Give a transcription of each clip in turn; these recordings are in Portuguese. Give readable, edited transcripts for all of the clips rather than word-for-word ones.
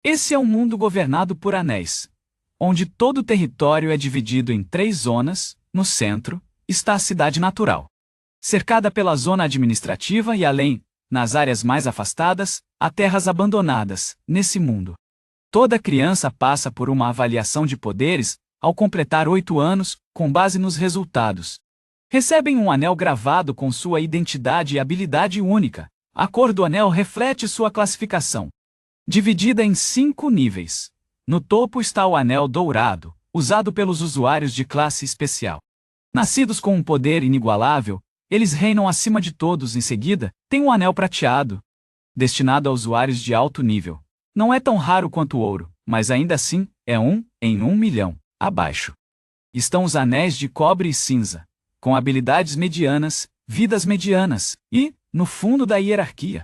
Esse é um mundo governado por anéis, onde todo o território é dividido em 3 zonas. No centro está a cidade natural, cercada pela zona administrativa e além, nas áreas mais afastadas, há terras abandonadas. Nesse mundo, toda criança passa por uma avaliação de poderes ao completar 8 anos, com base nos resultados. Recebem um anel gravado com sua identidade e habilidade única. A cor do anel reflete sua classificação, dividida em 5 níveis. No topo está o anel dourado, usado pelos usuários de classe especial. Nascidos com um poder inigualável, eles reinam acima de todos. Em seguida, tem o anel prateado, destinado a usuários de alto nível. Não é tão raro quanto o ouro, mas ainda assim, é 1 em 1 milhão. Abaixo estão os anéis de cobre e cinza, com habilidades medianas, vidas medianas, e, no fundo da hierarquia,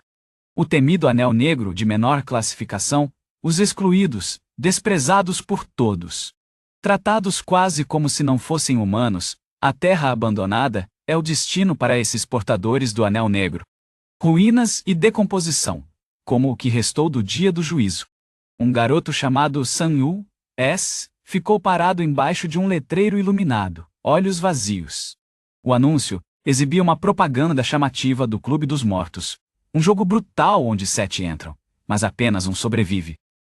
o temido anel negro de menor classificação, os excluídos, desprezados por todos. Tratados quase como se não fossem humanos, a terra abandonada é o destino para esses portadores do anel negro. Ruínas e decomposição, como o que restou do dia do juízo. Um garoto chamado San-Yu S. ficou parado embaixo de um letreiro iluminado, olhos vazios. O anúncio exibia uma propaganda chamativa do Clube dos Mortos, um jogo brutal onde 7 entram, mas apenas um sobrevive.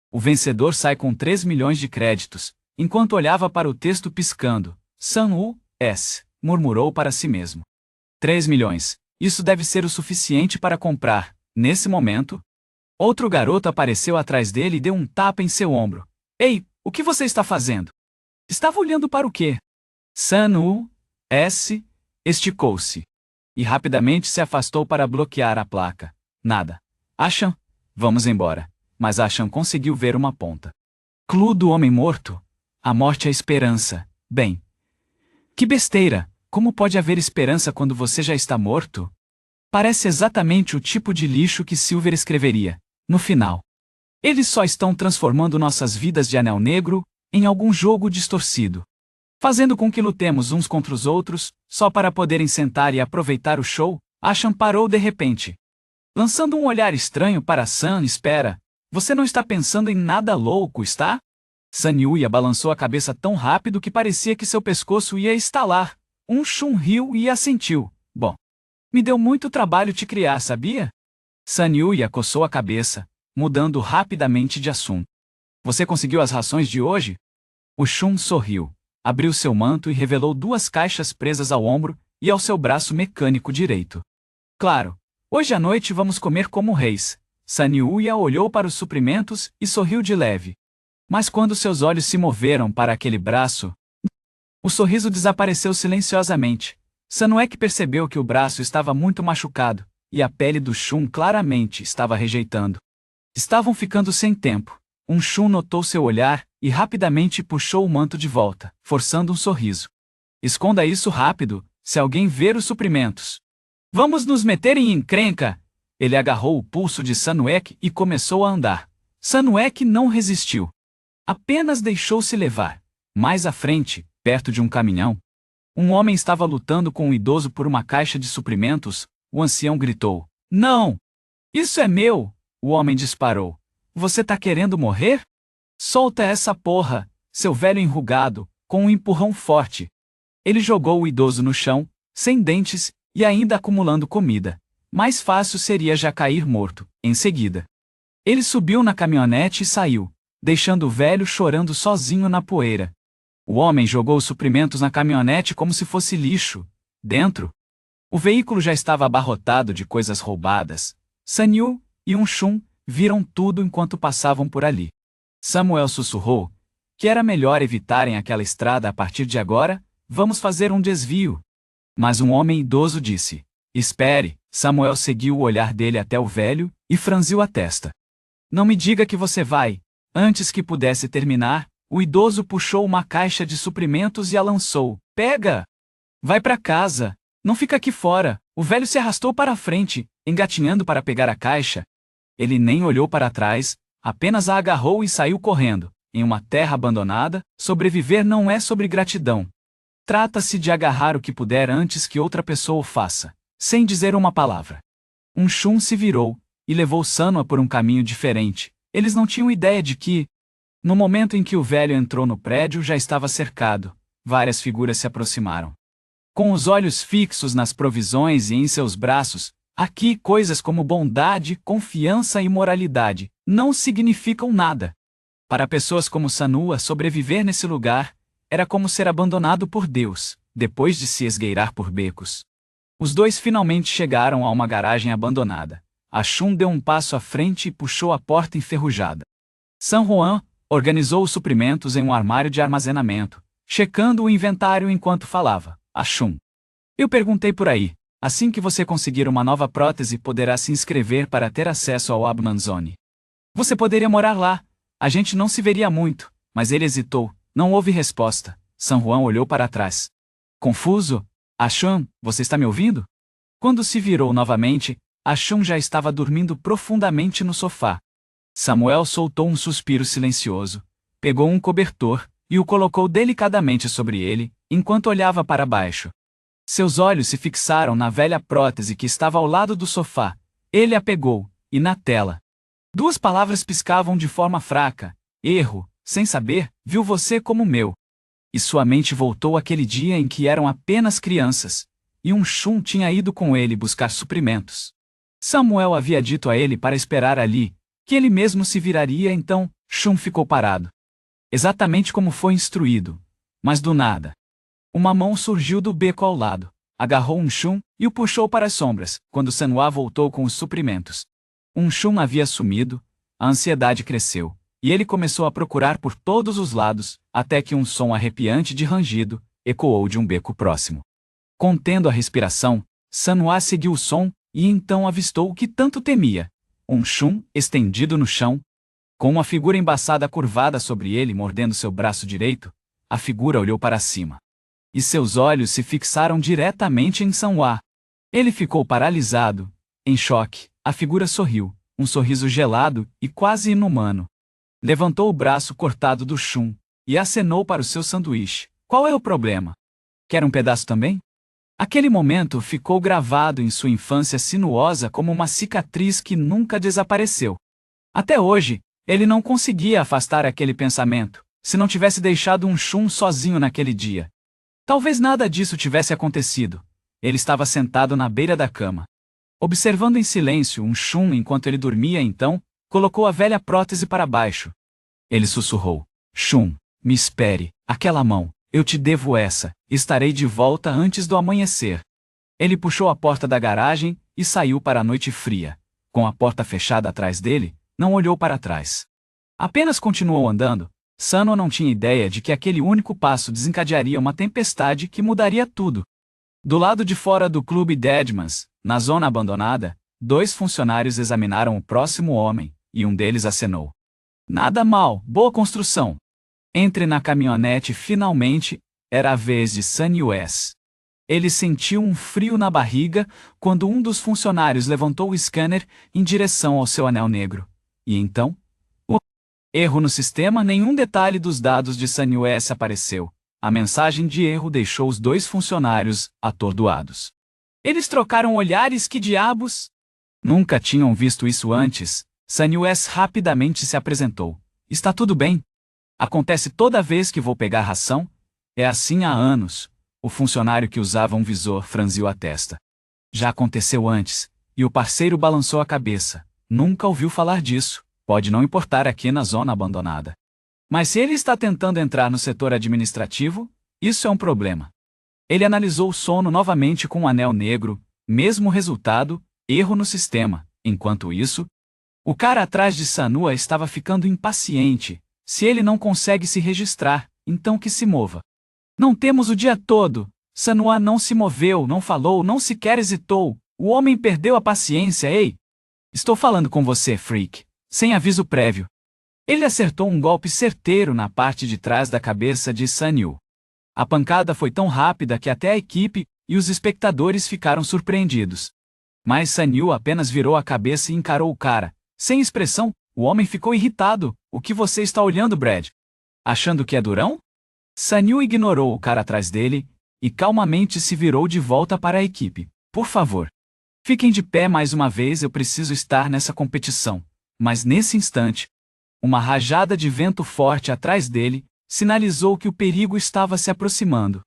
O vencedor sai com 3 milhões de créditos, enquanto olhava para o texto piscando. San-Yu S. murmurou para si mesmo. 3 milhões, isso deve ser o suficiente para comprar. Nesse momento, outro garoto apareceu atrás dele e deu um tapa em seu ombro. Ei, o que você está fazendo? Estava olhando para o quê? San-Yu S. esticou-se e rapidamente se afastou para bloquear a placa. Nada. Achan? Vamos embora. Mas Achan conseguiu ver uma ponta. Clu do homem morto? A morte é esperança. Bem. Que besteira! Como pode haver esperança quando você já está morto? Parece exatamente o tipo de lixo que Silver escreveria. No final. Eles só estão transformando nossas vidas de anel negro em algum jogo distorcido, fazendo com que lutemos uns contra os outros, só para poderem sentar e aproveitar o show. Achan parou de repente, lançando um olhar estranho para San. Espera, você não está pensando em nada louco, está? San-Yu balançou a cabeça tão rápido que parecia que seu pescoço ia estalar. Shun riu e assentiu. Bom, me deu muito trabalho te criar, sabia? San-Yu coçou a cabeça, mudando rapidamente de assunto. Você conseguiu as rações de hoje? O Shun sorriu, abriu seu manto e revelou 2 caixas presas ao ombro e ao seu braço mecânico direito. Claro, hoje à noite vamos comer como reis. San-Yu olhou para os suprimentos e sorriu de leve. Mas quando seus olhos se moveram para aquele braço, o sorriso desapareceu silenciosamente. San-Yu percebeu que o braço estava muito machucado, e a pele do Shun claramente estava rejeitando. Estavam ficando sem tempo. Shun notou seu olhar e rapidamente puxou o manto de volta, forçando um sorriso. Esconda isso rápido, se alguém ver os suprimentos. Vamos nos meter em encrenca! Ele agarrou o pulso de San-Yu e começou a andar. San-Yu não resistiu. Apenas deixou-se levar. Mais à frente, perto de um caminhão, um homem estava lutando com um idoso por uma caixa de suprimentos. O ancião gritou. Não! Isso é meu! O homem disparou. Você tá querendo morrer? Solta essa porra, seu velho enrugado, com um empurrão forte. Ele jogou o idoso no chão, sem dentes, e ainda acumulando comida. Mais fácil seria já cair morto. Em seguida, ele subiu na caminhonete e saiu, deixando o velho chorando sozinho na poeira. O homem jogou os suprimentos na caminhonete como se fosse lixo. Dentro, o veículo já estava abarrotado de coisas roubadas. San-Yu e Shun viram tudo enquanto passavam por ali. Samuel sussurrou que era melhor evitarem aquela estrada a partir de agora. Vamos fazer um desvio. Mas um homem idoso disse. Espere. Samuel seguiu o olhar dele até o velho e franziu a testa. Não me diga que você vai. Antes que pudesse terminar, o idoso puxou uma caixa de suprimentos e a lançou. Pega! Vai para casa. Não fica aqui fora. O velho se arrastou para a frente, engatinhando para pegar a caixa. Ele nem olhou para trás, apenas a agarrou e saiu correndo. Em uma terra abandonada, sobreviver não é sobre gratidão. Trata-se de agarrar o que puder antes que outra pessoa o faça, sem dizer uma palavra. Shun se virou e levou Sanua por um caminho diferente, Eles não tinham ideia de que, no momento em que o velho entrou no prédio, já estava cercado. Várias figuras se aproximaram. Com os olhos fixos nas provisões e em seus braços, aqui coisas como bondade, confiança e moralidade não significam nada. Para pessoas como Sanua, sobreviver nesse lugar era como ser abandonado por Deus, depois de se esgueirar por becos. Os dois finalmente chegaram a uma garagem abandonada. Ashun deu um passo à frente e puxou a porta enferrujada. San Juan organizou os suprimentos em um armário de armazenamento, checando o inventário enquanto falava. Ashun. Eu perguntei por aí. Assim que você conseguir uma nova prótese, poderá se inscrever para ter acesso ao Abman Zone. Você poderia morar lá. A gente não se veria muito, mas ele hesitou. Não houve resposta. San Juan olhou para trás. Confuso? Ashun, você está me ouvindo? Quando se virou novamente, Ashun já estava dormindo profundamente no sofá. Samuel soltou um suspiro silencioso, pegou um cobertor e o colocou delicadamente sobre ele, enquanto olhava para baixo. Seus olhos se fixaram na velha prótese que estava ao lado do sofá. Ele a pegou, e na tela. Duas palavras piscavam de forma fraca. Erro, sem saber, viu você como meu. E sua mente voltou àquele dia em que eram apenas crianças, e um Shun tinha ido com ele buscar suprimentos. Samuel havia dito a ele para esperar ali, que ele mesmo se viraria. Então, Shun ficou parado. Exatamente como foi instruído. Mas do nada, uma mão surgiu do beco ao lado, agarrou um Shun e o puxou para as sombras. Quando Sanua voltou com os suprimentos, um Shun havia sumido. A ansiedade cresceu, e ele começou a procurar por todos os lados, até que um som arrepiante de rangido ecoou de um beco próximo. Contendo a respiração, Sanua seguiu o som, e então avistou o que tanto temia. Um Shun estendido no chão, com uma figura embaçada curvada sobre ele mordendo seu braço direito. A figura olhou para cima. E seus olhos se fixaram diretamente em Sanua. Ele ficou paralisado, em choque. A figura sorriu, um sorriso gelado e quase inumano. Levantou o braço cortado do Shun e acenou para o seu sanduíche. Qual é o problema? Quer um pedaço também? Aquele momento ficou gravado em sua infância sinuosa como uma cicatriz que nunca desapareceu. Até hoje, ele não conseguia afastar aquele pensamento. Se não tivesse deixado um Shun sozinho naquele dia, talvez nada disso tivesse acontecido. Ele estava sentado na beira da cama, observando em silêncio um Shun enquanto ele dormia. Então, colocou a velha prótese para baixo. Ele sussurrou. Shun, me espere, aquela mão. Eu te devo essa, estarei de volta antes do amanhecer. Ele puxou a porta da garagem e saiu para a noite fria. Com a porta fechada atrás dele, não olhou para trás. Apenas continuou andando. Sanua não tinha ideia de que aquele único passo desencadearia uma tempestade que mudaria tudo. Do lado de fora do clube Deadmans, na zona abandonada, dois funcionários examinaram o próximo homem, e um deles acenou. Nada mal, boa construção. Entre na caminhonete. Finalmente, era a vez de Sunny West. Ele sentiu um frio na barriga quando um dos funcionários levantou o scanner em direção ao seu anel negro. E então, erro no sistema. Nenhum detalhe dos dados de Sunny West apareceu. A mensagem de erro deixou os dois funcionários atordoados. Eles trocaram olhares. Que diabos? Nunca tinham visto isso antes. Sunny West rapidamente se apresentou. Está tudo bem? Acontece toda vez que vou pegar ração? É assim há anos. O funcionário que usava um visor franziu a testa. Já aconteceu antes, e o parceiro balançou a cabeça. Nunca ouviu falar disso. Pode não importar aqui na zona abandonada. Mas se ele está tentando entrar no setor administrativo, isso é um problema. Ele analisou o sono novamente com um anel negro. Mesmo resultado, erro no sistema. Enquanto isso, o cara atrás de Sanua estava ficando impaciente. Se ele não consegue se registrar, então que se mova. Não temos o dia todo. Sanua não se moveu, não falou, não sequer hesitou. O homem perdeu a paciência. Ei! Estou falando com você, freak. Sem aviso prévio. Ele acertou um golpe certeiro na parte de trás da cabeça de Sanyu. A pancada foi tão rápida que até a equipe e os espectadores ficaram surpreendidos. Mas Sanyu apenas virou a cabeça e encarou o cara. Sem expressão, o homem ficou irritado. O que você está olhando, Brad? Achando que é durão? Sanyu ignorou o cara atrás dele e calmamente se virou de volta para a equipe. Por favor, fiquem de pé mais uma vez. Eu preciso estar nessa competição. Mas nesse instante, Uma rajada de vento forte atrás dele sinalizou que o perigo estava se aproximando.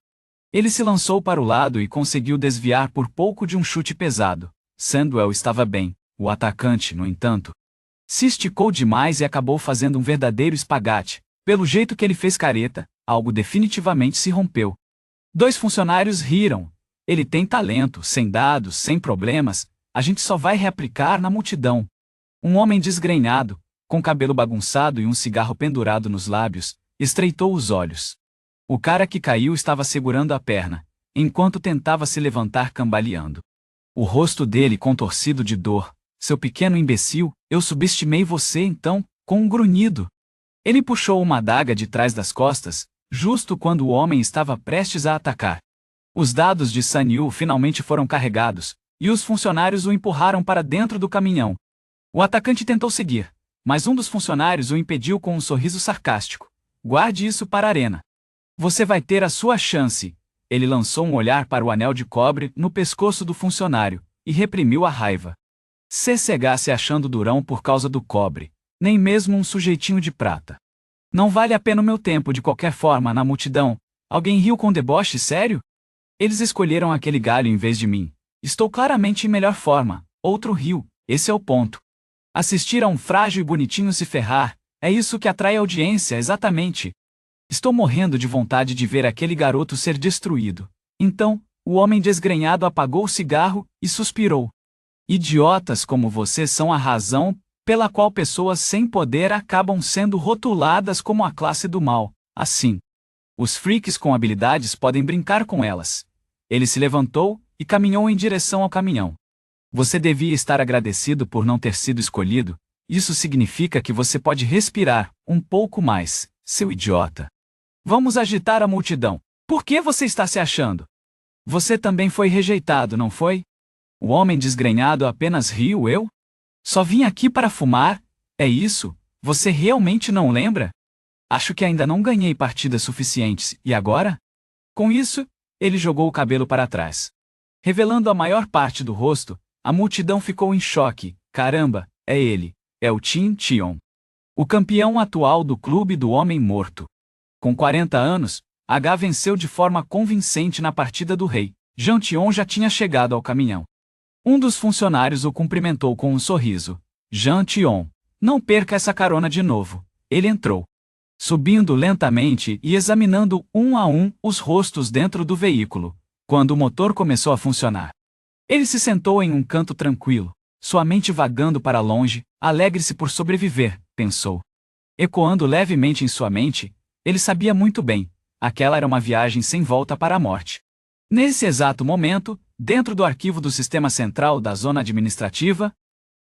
Ele se lançou para o lado e conseguiu desviar por pouco de um chute pesado. Sandwell estava bem. O atacante, no entanto, se esticou demais e acabou fazendo um verdadeiro espagate. Pelo jeito que ele fez careta, algo definitivamente se rompeu. 2 funcionários riram. Ele tem talento, sem dados, sem problemas. A gente só vai reaplicar na multidão. Um homem desgrenhado, com cabelo bagunçado e um cigarro pendurado nos lábios, estreitou os olhos. O cara que caiu estava segurando a perna, enquanto tentava se levantar cambaleando. O rosto dele contorcido de dor. Seu pequeno imbecil, eu subestimei você então, com um grunhido. Ele puxou uma adaga de trás das costas, justo quando o homem estava prestes a atacar. Os dados de Sanyu finalmente foram carregados, e os funcionários o empurraram para dentro do caminhão. O atacante tentou seguir, mas um dos funcionários o impediu com um sorriso sarcástico. Guarde isso para a arena. Você vai ter a sua chance. Ele lançou um olhar para o anel de cobre no pescoço do funcionário, e reprimiu a raiva. CCH se achando durão por causa do cobre, nem mesmo um sujeitinho de prata. Não vale a pena o meu tempo de qualquer forma na multidão. Alguém riu com deboche sério? Eles escolheram aquele galho em vez de mim. Estou claramente em melhor forma. Outro riu, esse é o ponto. Assistir a um frágil e bonitinho se ferrar, é isso que atrai a audiência, exatamente. Estou morrendo de vontade de ver aquele garoto ser destruído. Então, o homem desgrenhado apagou o cigarro e suspirou. Idiotas como você são a razão pela qual pessoas sem poder acabam sendo rotuladas como a classe do mal. Assim, os freaks com habilidades podem brincar com elas. Ele se levantou e caminhou em direção ao caminhão. Você devia estar agradecido por não ter sido escolhido. Isso significa que você pode respirar um pouco mais, seu idiota. Vamos agitar a multidão. Por que você está se achando? Você também foi rejeitado, não foi? O homem desgrenhado apenas riu. Eu? Só vim aqui para fumar, é isso? Você realmente não lembra? Acho que ainda não ganhei partidas suficientes, e agora? Com isso, ele jogou o cabelo para trás. Revelando a maior parte do rosto, a multidão ficou em choque. Caramba, é ele, é o Tin Tion. O campeão atual do Clube do Homem Morto. Com 40 anos, H venceu de forma convincente na partida do rei. Jean Tion já tinha chegado ao caminhão. Um dos funcionários o cumprimentou com um sorriso. Jean Tion, não perca essa carona de novo. Ele entrou, subindo lentamente e examinando um a um os rostos dentro do veículo, quando o motor começou a funcionar. Ele se sentou em um canto tranquilo, sua mente vagando para longe. Alegre-se por sobreviver, pensou. Ecoando levemente em sua mente, ele sabia muito bem, aquela era uma viagem sem volta para a morte. Nesse exato momento, dentro do arquivo do sistema central da zona administrativa,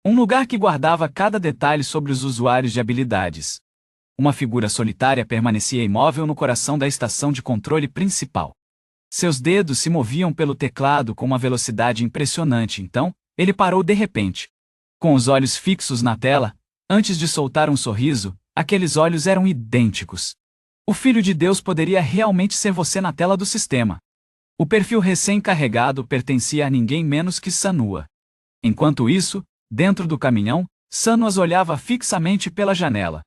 um lugar que guardava cada detalhe sobre os usuários de habilidades. Uma figura solitária permanecia imóvel no coração da estação de controle principal. Seus dedos se moviam pelo teclado com uma velocidade impressionante, então, ele parou de repente. Com os olhos fixos na tela, antes de soltar um sorriso, aqueles olhos eram idênticos. O Filho de Deus poderia realmente ser você na tela do sistema. O perfil recém-carregado pertencia a ninguém menos que Sanua. Enquanto isso, dentro do caminhão, Sanuas olhava fixamente pela janela.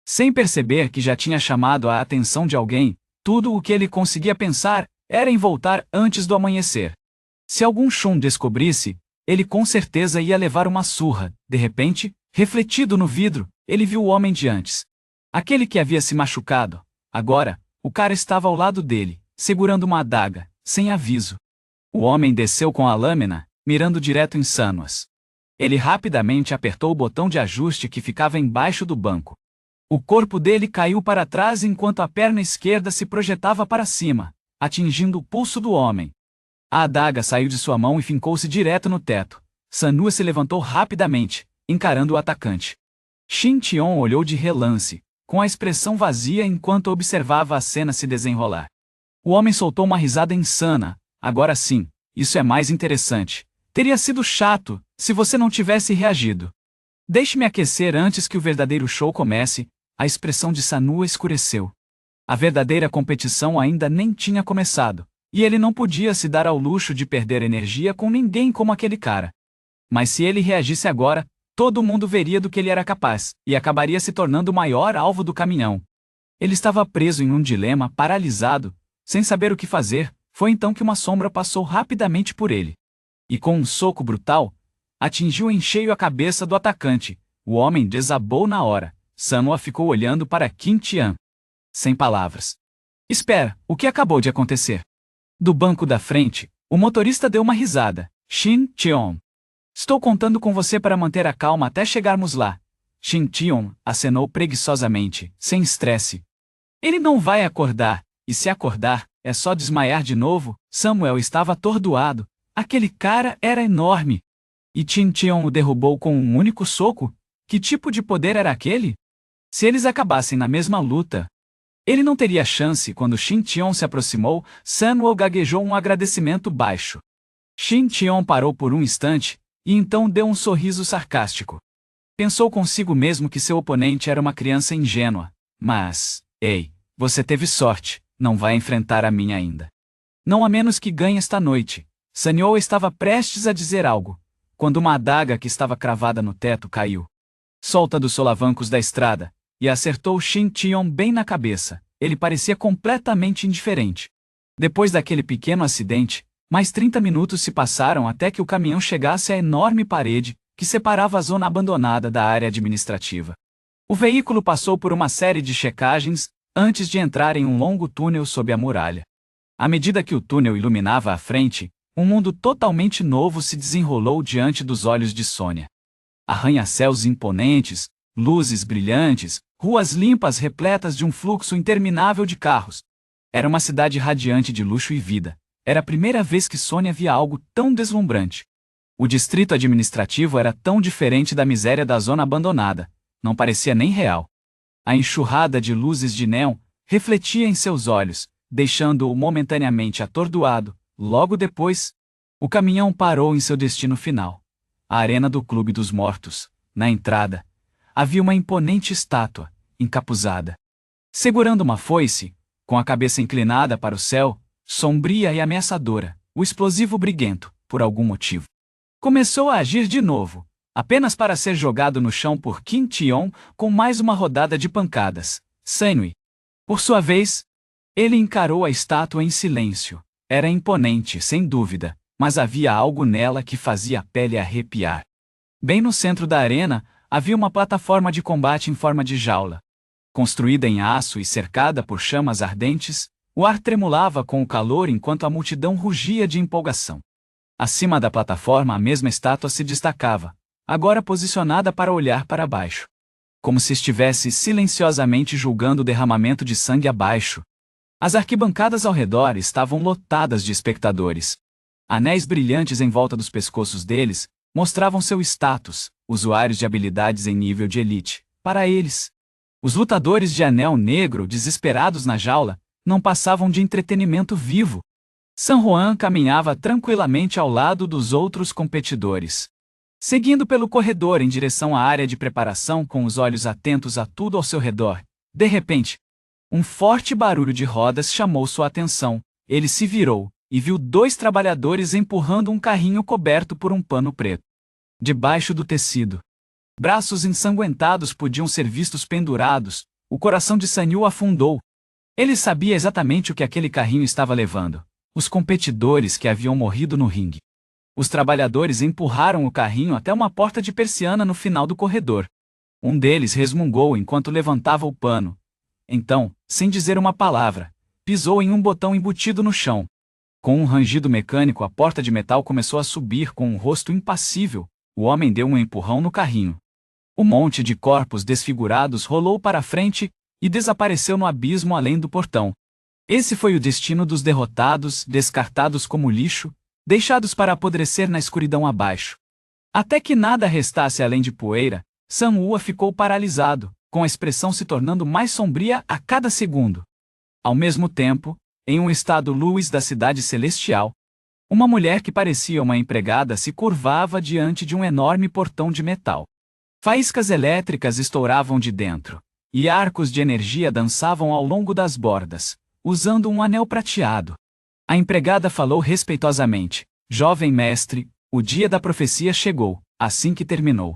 Sem perceber que já tinha chamado a atenção de alguém, tudo o que ele conseguia pensar era em voltar antes do amanhecer. Se algum Shun descobrisse, ele com certeza ia levar uma surra. De repente, refletido no vidro, ele viu o homem de antes. Aquele que havia se machucado. Agora, o cara estava ao lado dele, segurando uma adaga, sem aviso. O homem desceu com a lâmina, mirando direto em Sanuas. Ele rapidamente apertou o botão de ajuste que ficava embaixo do banco. O corpo dele caiu para trás enquanto a perna esquerda se projetava para cima, atingindo o pulso do homem. A adaga saiu de sua mão e fincou-se direto no teto. Sanua se levantou rapidamente, encarando o atacante. Shin Tion olhou de relance, com a expressão vazia enquanto observava a cena se desenrolar. O homem soltou uma risada insana. Agora sim, isso é mais interessante. Teria sido chato, se você não tivesse reagido. Deixe-me aquecer antes que o verdadeiro show comece. A expressão de Sanua escureceu. A verdadeira competição ainda nem tinha começado, e ele não podia se dar ao luxo de perder energia com ninguém como aquele cara. Mas se ele reagisse agora, todo mundo veria do que ele era capaz, e acabaria se tornando o maior alvo do caminhão. Ele estava preso em um dilema, paralisado, sem saber o que fazer. Foi então que uma sombra passou rapidamente por ele. E com um soco brutal, atingiu em cheio a cabeça do atacante. O homem desabou na hora. Samwoo ficou olhando para Kim Tian. Sem palavras. Espera, o que acabou de acontecer? Do banco da frente, o motorista deu uma risada. Shin Cheon. Estou contando com você para manter a calma até chegarmos lá. Shin Cheon acenou preguiçosamente, sem estresse. Ele não vai acordar, e se acordar, é só desmaiar de novo. Samuel estava atordoado. Aquele cara era enorme. E Shin Cheon o derrubou com um único soco? Que tipo de poder era aquele? Se eles acabassem na mesma luta, ele não teria chance. Quando Shin Cheon se aproximou, Samuel gaguejou um agradecimento baixo. Shin Cheon parou por um instante, e então deu um sorriso sarcástico. Pensou consigo mesmo que seu oponente era uma criança ingênua. Mas, ei, você teve sorte, não vai enfrentar a minha ainda. Não a menos que ganhe esta noite. Sanyo estava prestes a dizer algo, quando uma adaga que estava cravada no teto caiu, solta dos solavancos da estrada, e acertou Shin Cheon bem na cabeça. Ele parecia completamente indiferente. Depois daquele pequeno acidente, mais 30 minutos se passaram até que o caminhão chegasse à enorme parede que separava a zona abandonada da área administrativa. O veículo passou por uma série de checagens antes de entrar em um longo túnel sob a muralha. À medida que o túnel iluminava a frente, um mundo totalmente novo se desenrolou diante dos olhos de Sônia. Arranha-céus imponentes, luzes brilhantes, ruas limpas repletas de um fluxo interminável de carros. Era uma cidade radiante de luxo e vida. Era a primeira vez que Sônia via algo tão deslumbrante. O distrito administrativo era tão diferente da miséria da zona abandonada. Não parecia nem real. A enxurrada de luzes de néon refletia em seus olhos, deixando-o momentaneamente atordoado. Logo depois, o caminhão parou em seu destino final. A arena do Clube dos Mortos. Na entrada, havia uma imponente estátua, encapuzada. Segurando uma foice, com a cabeça inclinada para o céu, sombria e ameaçadora, o explosivo briguento, por algum motivo, começou a agir de novo, apenas para ser jogado no chão por Kim Cheon com mais uma rodada de pancadas. Sanwoo, por sua vez, ele encarou a estátua em silêncio. Era imponente, sem dúvida, mas havia algo nela que fazia a pele arrepiar. Bem no centro da arena, havia uma plataforma de combate em forma de jaula. Construída em aço e cercada por chamas ardentes, o ar tremulava com o calor enquanto a multidão rugia de empolgação. Acima da plataforma a mesma estátua se destacava, agora posicionada para olhar para baixo. Como se estivesse silenciosamente julgando o derramamento de sangue abaixo. As arquibancadas ao redor estavam lotadas de espectadores. Anéis brilhantes em volta dos pescoços deles mostravam seu status, usuários de habilidades em nível de elite. Para eles, os lutadores de anel negro desesperados na jaula não passavam de entretenimento vivo. San Juan caminhava tranquilamente ao lado dos outros competidores, seguindo pelo corredor em direção à área de preparação com os olhos atentos a tudo ao seu redor. De repente, um forte barulho de rodas chamou sua atenção. Ele se virou e viu dois trabalhadores empurrando um carrinho coberto por um pano preto. Debaixo do tecido, braços ensanguentados podiam ser vistos pendurados. O coração de Sanyu afundou. Ele sabia exatamente o que aquele carrinho estava levando. Os competidores que haviam morrido no ringue. Os trabalhadores empurraram o carrinho até uma porta de persiana no final do corredor. Um deles resmungou enquanto levantava o pano. Então, sem dizer uma palavra, pisou em um botão embutido no chão. Com um rangido mecânico, a porta de metal começou a subir com um rosto impassível. O homem deu um empurrão no carrinho. O monte de corpos desfigurados rolou para a frente e desapareceu no abismo além do portão. Esse foi o destino dos derrotados, descartados como lixo, deixados para apodrecer na escuridão abaixo. Até que nada restasse além de poeira, Samwoo ficou paralisado, com a expressão se tornando mais sombria a cada segundo. Ao mesmo tempo, em um estado luz da cidade celestial, uma mulher que parecia uma empregada se curvava diante de um enorme portão de metal. Faíscas elétricas estouravam de dentro, e arcos de energia dançavam ao longo das bordas, usando um anel prateado. A empregada falou respeitosamente: "Jovem mestre, o dia da profecia chegou." Assim que terminou,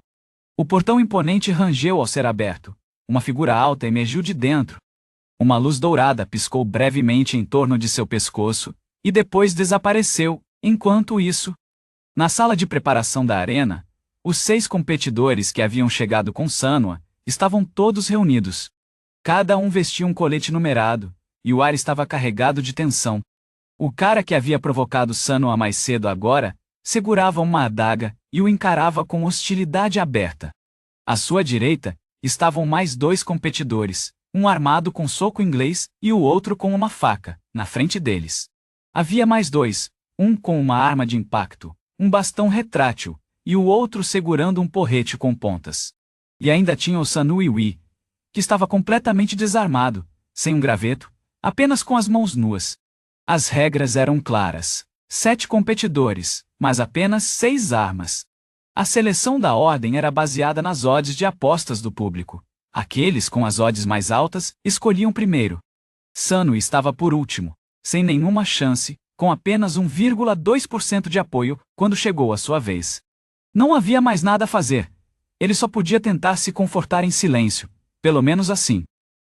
O portão imponente rangeu ao ser aberto. Uma figura alta emergiu de dentro. Uma luz dourada piscou brevemente em torno de seu pescoço, e depois desapareceu. Enquanto isso, na sala de preparação da arena, os 6 competidores que haviam chegado com Sanua estavam todos reunidos. Cada um vestia um colete numerado, e o ar estava carregado de tensão. O cara que havia provocado Sanua mais cedo agora segurava uma adaga e o encarava com hostilidade aberta. À sua direita estavam mais 2 competidores, um armado com soco inglês e o outro com uma faca, na frente deles. Havia mais 2, um com uma arma de impacto, um bastão retrátil, e o outro segurando um porrete com pontas. E ainda tinha o Sanua Iwi, que estava completamente desarmado, sem um graveto, apenas com as mãos nuas. As regras eram claras: 7 competidores, mas apenas 6 armas. A seleção da ordem era baseada nas odds de apostas do público. Aqueles com as odds mais altas escolhiam primeiro. Sanua estava por último, sem nenhuma chance, com apenas 1,2% de apoio quando chegou a sua vez. Não havia mais nada a fazer. Ele só podia tentar se confortar em silêncio, pelo menos assim.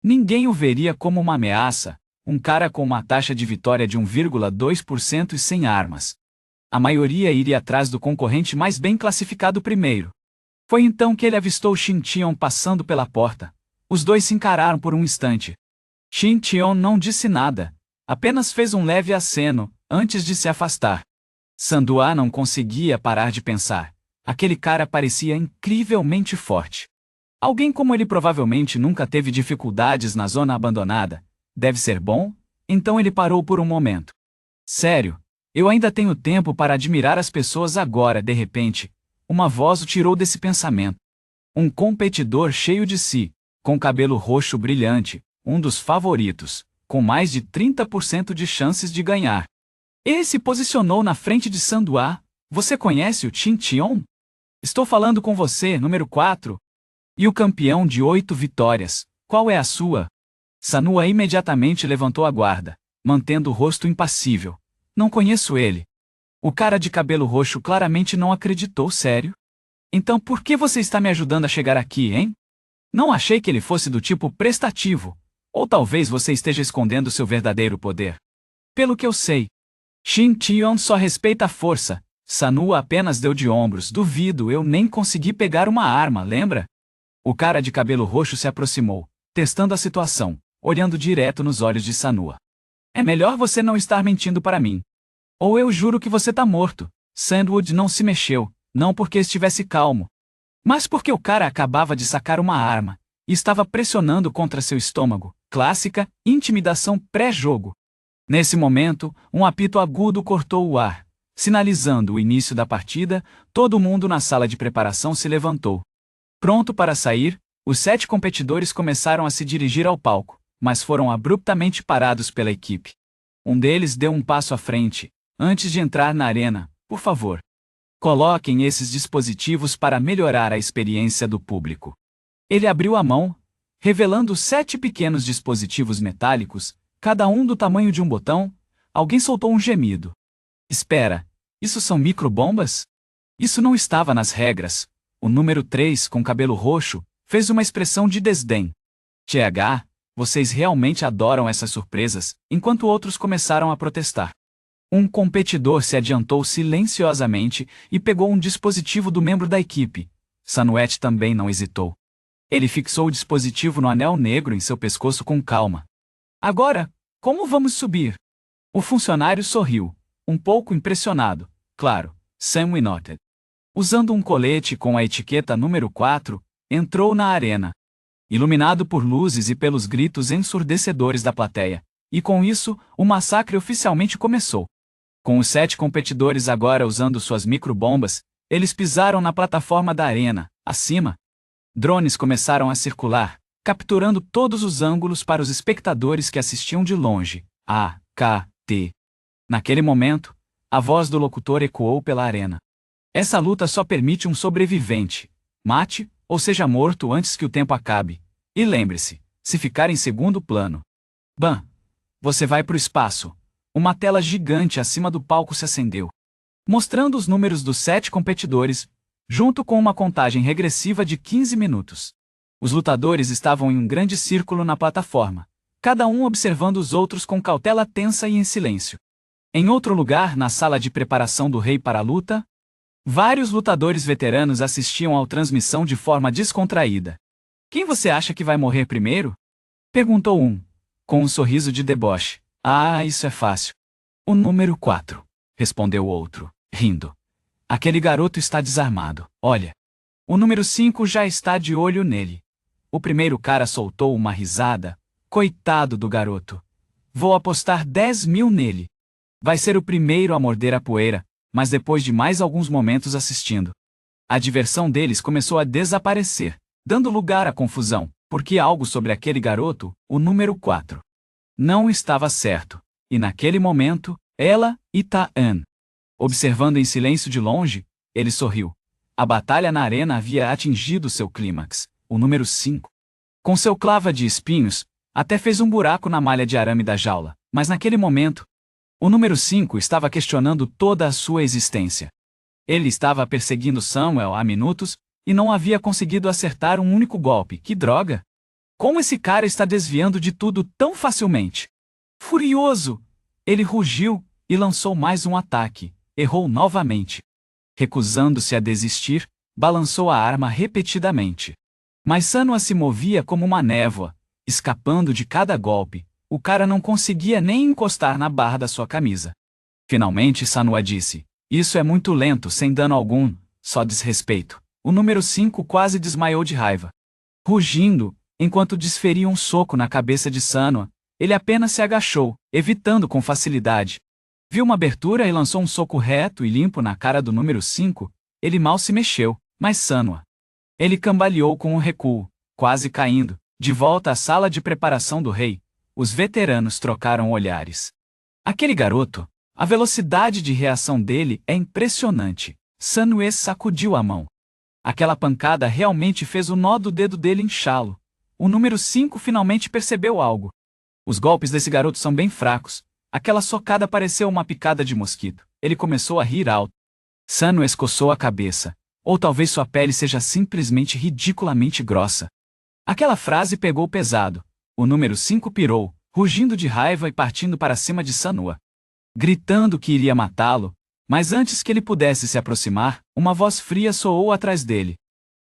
Ninguém o veria como uma ameaça, um cara com uma taxa de vitória de 1,2% e sem armas. A maioria iria atrás do concorrente mais bem classificado primeiro. Foi então que ele avistou Shin Tion passando pela porta. Os dois se encararam por um instante. Shin Tion não disse nada, apenas fez um leve aceno, antes de se afastar. Sanua não conseguia parar de pensar. Aquele cara parecia incrivelmente forte. Alguém como ele provavelmente nunca teve dificuldades na zona abandonada. Deve ser bom? Então ele parou por um momento. Sério, eu ainda tenho tempo para admirar as pessoas agora. De repente, uma voz o tirou desse pensamento. Um competidor cheio de si, com cabelo roxo brilhante, um dos favoritos, com mais de 30% de chances de ganhar. Ele se posicionou na frente de Sanua. Você conhece o Shin Tion? Estou falando com você, número 4. E o campeão de 8 vitórias, qual é a sua? Sanua imediatamente levantou a guarda, mantendo o rosto impassível. Não conheço ele. O cara de cabelo roxo claramente não acreditou. Sério? Então por que você está me ajudando a chegar aqui, hein? Não achei que ele fosse do tipo prestativo. Ou talvez você esteja escondendo seu verdadeiro poder. Pelo que eu sei, Shin Tion só respeita a força. Sanua apenas deu de ombros. Duvido, eu nem consegui pegar uma arma, lembra? O cara de cabelo roxo se aproximou, testando a situação, olhando direto nos olhos de Sanua. É melhor você não estar mentindo para mim. Ou eu juro que você tá morto. Sandwood não se mexeu, não porque estivesse calmo, mas porque o cara acabava de sacar uma arma e estava pressionando contra seu estômago. Clássica intimidação pré-jogo. Nesse momento, um apito agudo cortou o ar, sinalizando o início da partida. Todo mundo na sala de preparação se levantou. Pronto para sair, os 7 competidores começaram a se dirigir ao palco, mas foram abruptamente parados pela equipe. Um deles deu um passo à frente. Antes de entrar na arena, por favor, coloquem esses dispositivos para melhorar a experiência do público. Ele abriu a mão, revelando 7 pequenos dispositivos metálicos, cada um do tamanho de um botão. Alguém soltou um gemido. Espera, isso são microbombas? Isso não estava nas regras. O número 3, com cabelo roxo, fez uma expressão de desdém. TH, vocês realmente adoram essas surpresas, enquanto outros começaram a protestar. Um competidor se adiantou silenciosamente e pegou um dispositivo do membro da equipe. Sanuet também não hesitou. Ele fixou o dispositivo no anel negro em seu pescoço com calma. Agora, como vamos subir? O funcionário sorriu, um pouco impressionado. Claro, Sam Winnoted. Usando um colete com a etiqueta número 4, entrou na arena. Iluminado por luzes e pelos gritos ensurdecedores da plateia. E com isso, o massacre oficialmente começou. Com os 7 competidores agora usando suas microbombas, eles pisaram na plataforma da arena. Acima, drones começaram a circular, capturando todos os ângulos para os espectadores que assistiam de longe. A-K-T. Naquele momento, a voz do locutor ecoou pela arena. Essa luta só permite um sobrevivente. Mate, ou seja morto antes que o tempo acabe. E lembre-se, se ficar em segundo plano, bam, você vai pro espaço. Uma tela gigante acima do palco se acendeu, mostrando os números dos 7 competidores. junto com uma contagem regressiva de 15 minutos. Os lutadores estavam em um grande círculo na plataforma, cada um observando os outros com cautela tensa e em silêncio. Em outro lugar, na sala de preparação do rei para a luta, vários lutadores veteranos assistiam à transmissão de forma descontraída. Quem você acha que vai morrer primeiro? Perguntou um, com um sorriso de deboche. Ah, isso é fácil. O número 4, respondeu o outro, rindo. Aquele garoto está desarmado, olha. O número 5 já está de olho nele. O primeiro cara soltou uma risada. Coitado do garoto. Vou apostar 10.000 nele. Vai ser o primeiro a morder a poeira, mas depois de mais alguns momentos assistindo, a diversão deles começou a desaparecer, dando lugar à confusão, porque algo sobre aquele garoto, o número 4, não estava certo, e naquele momento, ela e Taan, observando em silêncio de longe, ele sorriu. A batalha na arena havia atingido seu clímax, o número 5. Com seu clava de espinhos, até fez um buraco na malha de arame da jaula, mas naquele momento, o número 5 estava questionando toda a sua existência. Ele estava perseguindo Samuel há minutos e não havia conseguido acertar um único golpe. Que droga! Como esse cara está desviando de tudo tão facilmente? Furioso! Ele rugiu e lançou mais um ataque. Errou novamente. Recusando-se a desistir, balançou a arma repetidamente. Mas Sanua se movia como uma névoa, escapando de cada golpe. O cara não conseguia nem encostar na barra da sua camisa. Finalmente Sanua disse: isso é muito lento, sem dano algum, só desrespeito. O número 5 quase desmaiou de raiva. Rugindo, enquanto desferia um soco na cabeça de Sanua, ele apenas se agachou, evitando com facilidade. Viu uma abertura e lançou um soco reto e limpo na cara do número 5, ele mal se mexeu, mas Sanua. Ele cambaleou com um recuo, quase caindo. De volta à sala de preparação do rei, os veteranos trocaram olhares. Aquele garoto, a velocidade de reação dele é impressionante. Sanua sacudiu a mão. Aquela pancada realmente fez o nó do dedo dele inchá-lo. O número 5 finalmente percebeu algo. Os golpes desse garoto são bem fracos. Aquela socada pareceu uma picada de mosquito. Ele começou a rir alto. Sanua coçou a cabeça. Ou talvez sua pele seja simplesmente ridiculamente grossa. Aquela frase pegou pesado. O número 5 pirou, rugindo de raiva e partindo para cima de Sanua, gritando que iria matá-lo, mas antes que ele pudesse se aproximar, uma voz fria soou atrás dele.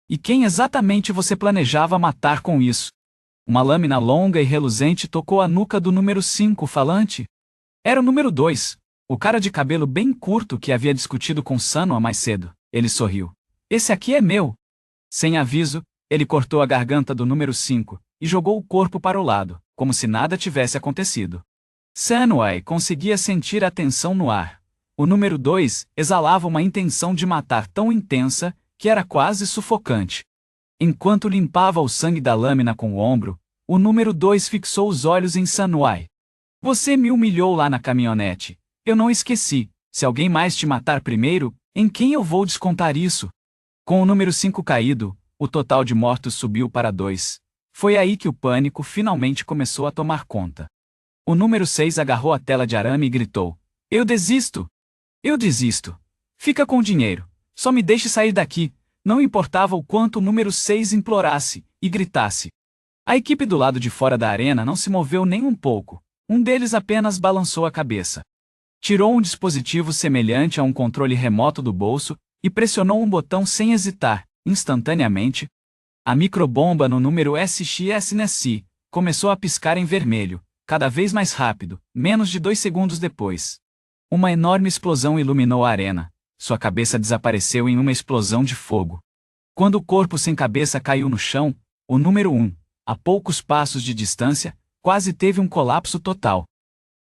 E quem exatamente você planejava matar com isso? Uma lâmina longa e reluzente tocou a nuca do número 5 falante. Era o número 2, o cara de cabelo bem curto que havia discutido com Sanua mais cedo. Ele sorriu. Esse aqui é meu. Sem aviso, ele cortou a garganta do número 5 e jogou o corpo para o lado, como se nada tivesse acontecido. Sanua conseguia sentir a tensão no ar. O número 2 exalava uma intenção de matar tão intensa que era quase sufocante. Enquanto limpava o sangue da lâmina com o ombro, o número 2 fixou os olhos em Sanua. Você me humilhou lá na caminhonete. Eu não esqueci. Se alguém mais te matar primeiro, em quem eu vou descontar isso? Com o número 5 caído, o total de mortos subiu para 2. Foi aí que o pânico finalmente começou a tomar conta. O número 6 agarrou a tela de arame e gritou: eu desisto! Eu desisto! Fica com o dinheiro. Só me deixe sair daqui. Não importava o quanto o número 6 implorasse e gritasse. A equipe do lado de fora da arena não se moveu nem um pouco. Um deles apenas balançou a cabeça. Tirou um dispositivo semelhante a um controle remoto do bolso e pressionou um botão sem hesitar. Instantaneamente, a microbomba no número SXNSI começou a piscar em vermelho, cada vez mais rápido, menos de 2 segundos depois. Uma enorme explosão iluminou a arena. Sua cabeça desapareceu em uma explosão de fogo. Quando o corpo sem cabeça caiu no chão, o número 1, a poucos passos de distância, quase teve um colapso total.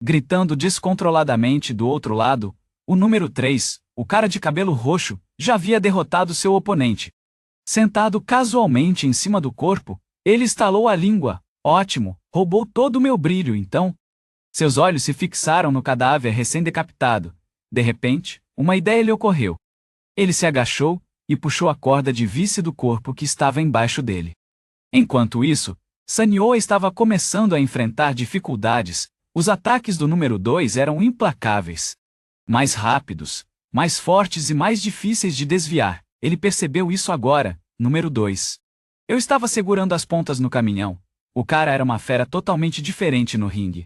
Gritando descontroladamente do outro lado, o número 3, o cara de cabelo roxo, já havia derrotado seu oponente. Sentado casualmente em cima do corpo, ele estalou a língua. Ótimo, roubou todo o meu brilho, então. Seus olhos se fixaram no cadáver recém-decapitado. De repente, uma ideia lhe ocorreu. Ele se agachou e puxou a corda de vice do corpo que estava embaixo dele. Enquanto isso, Sanua estava começando a enfrentar dificuldades. Os ataques do número 2 eram implacáveis. Mais rápidos, mais fortes e mais difíceis de desviar. Ele percebeu isso agora. Número 2. Eu estava segurando as pontas no caminhão. O cara era uma fera totalmente diferente no ringue.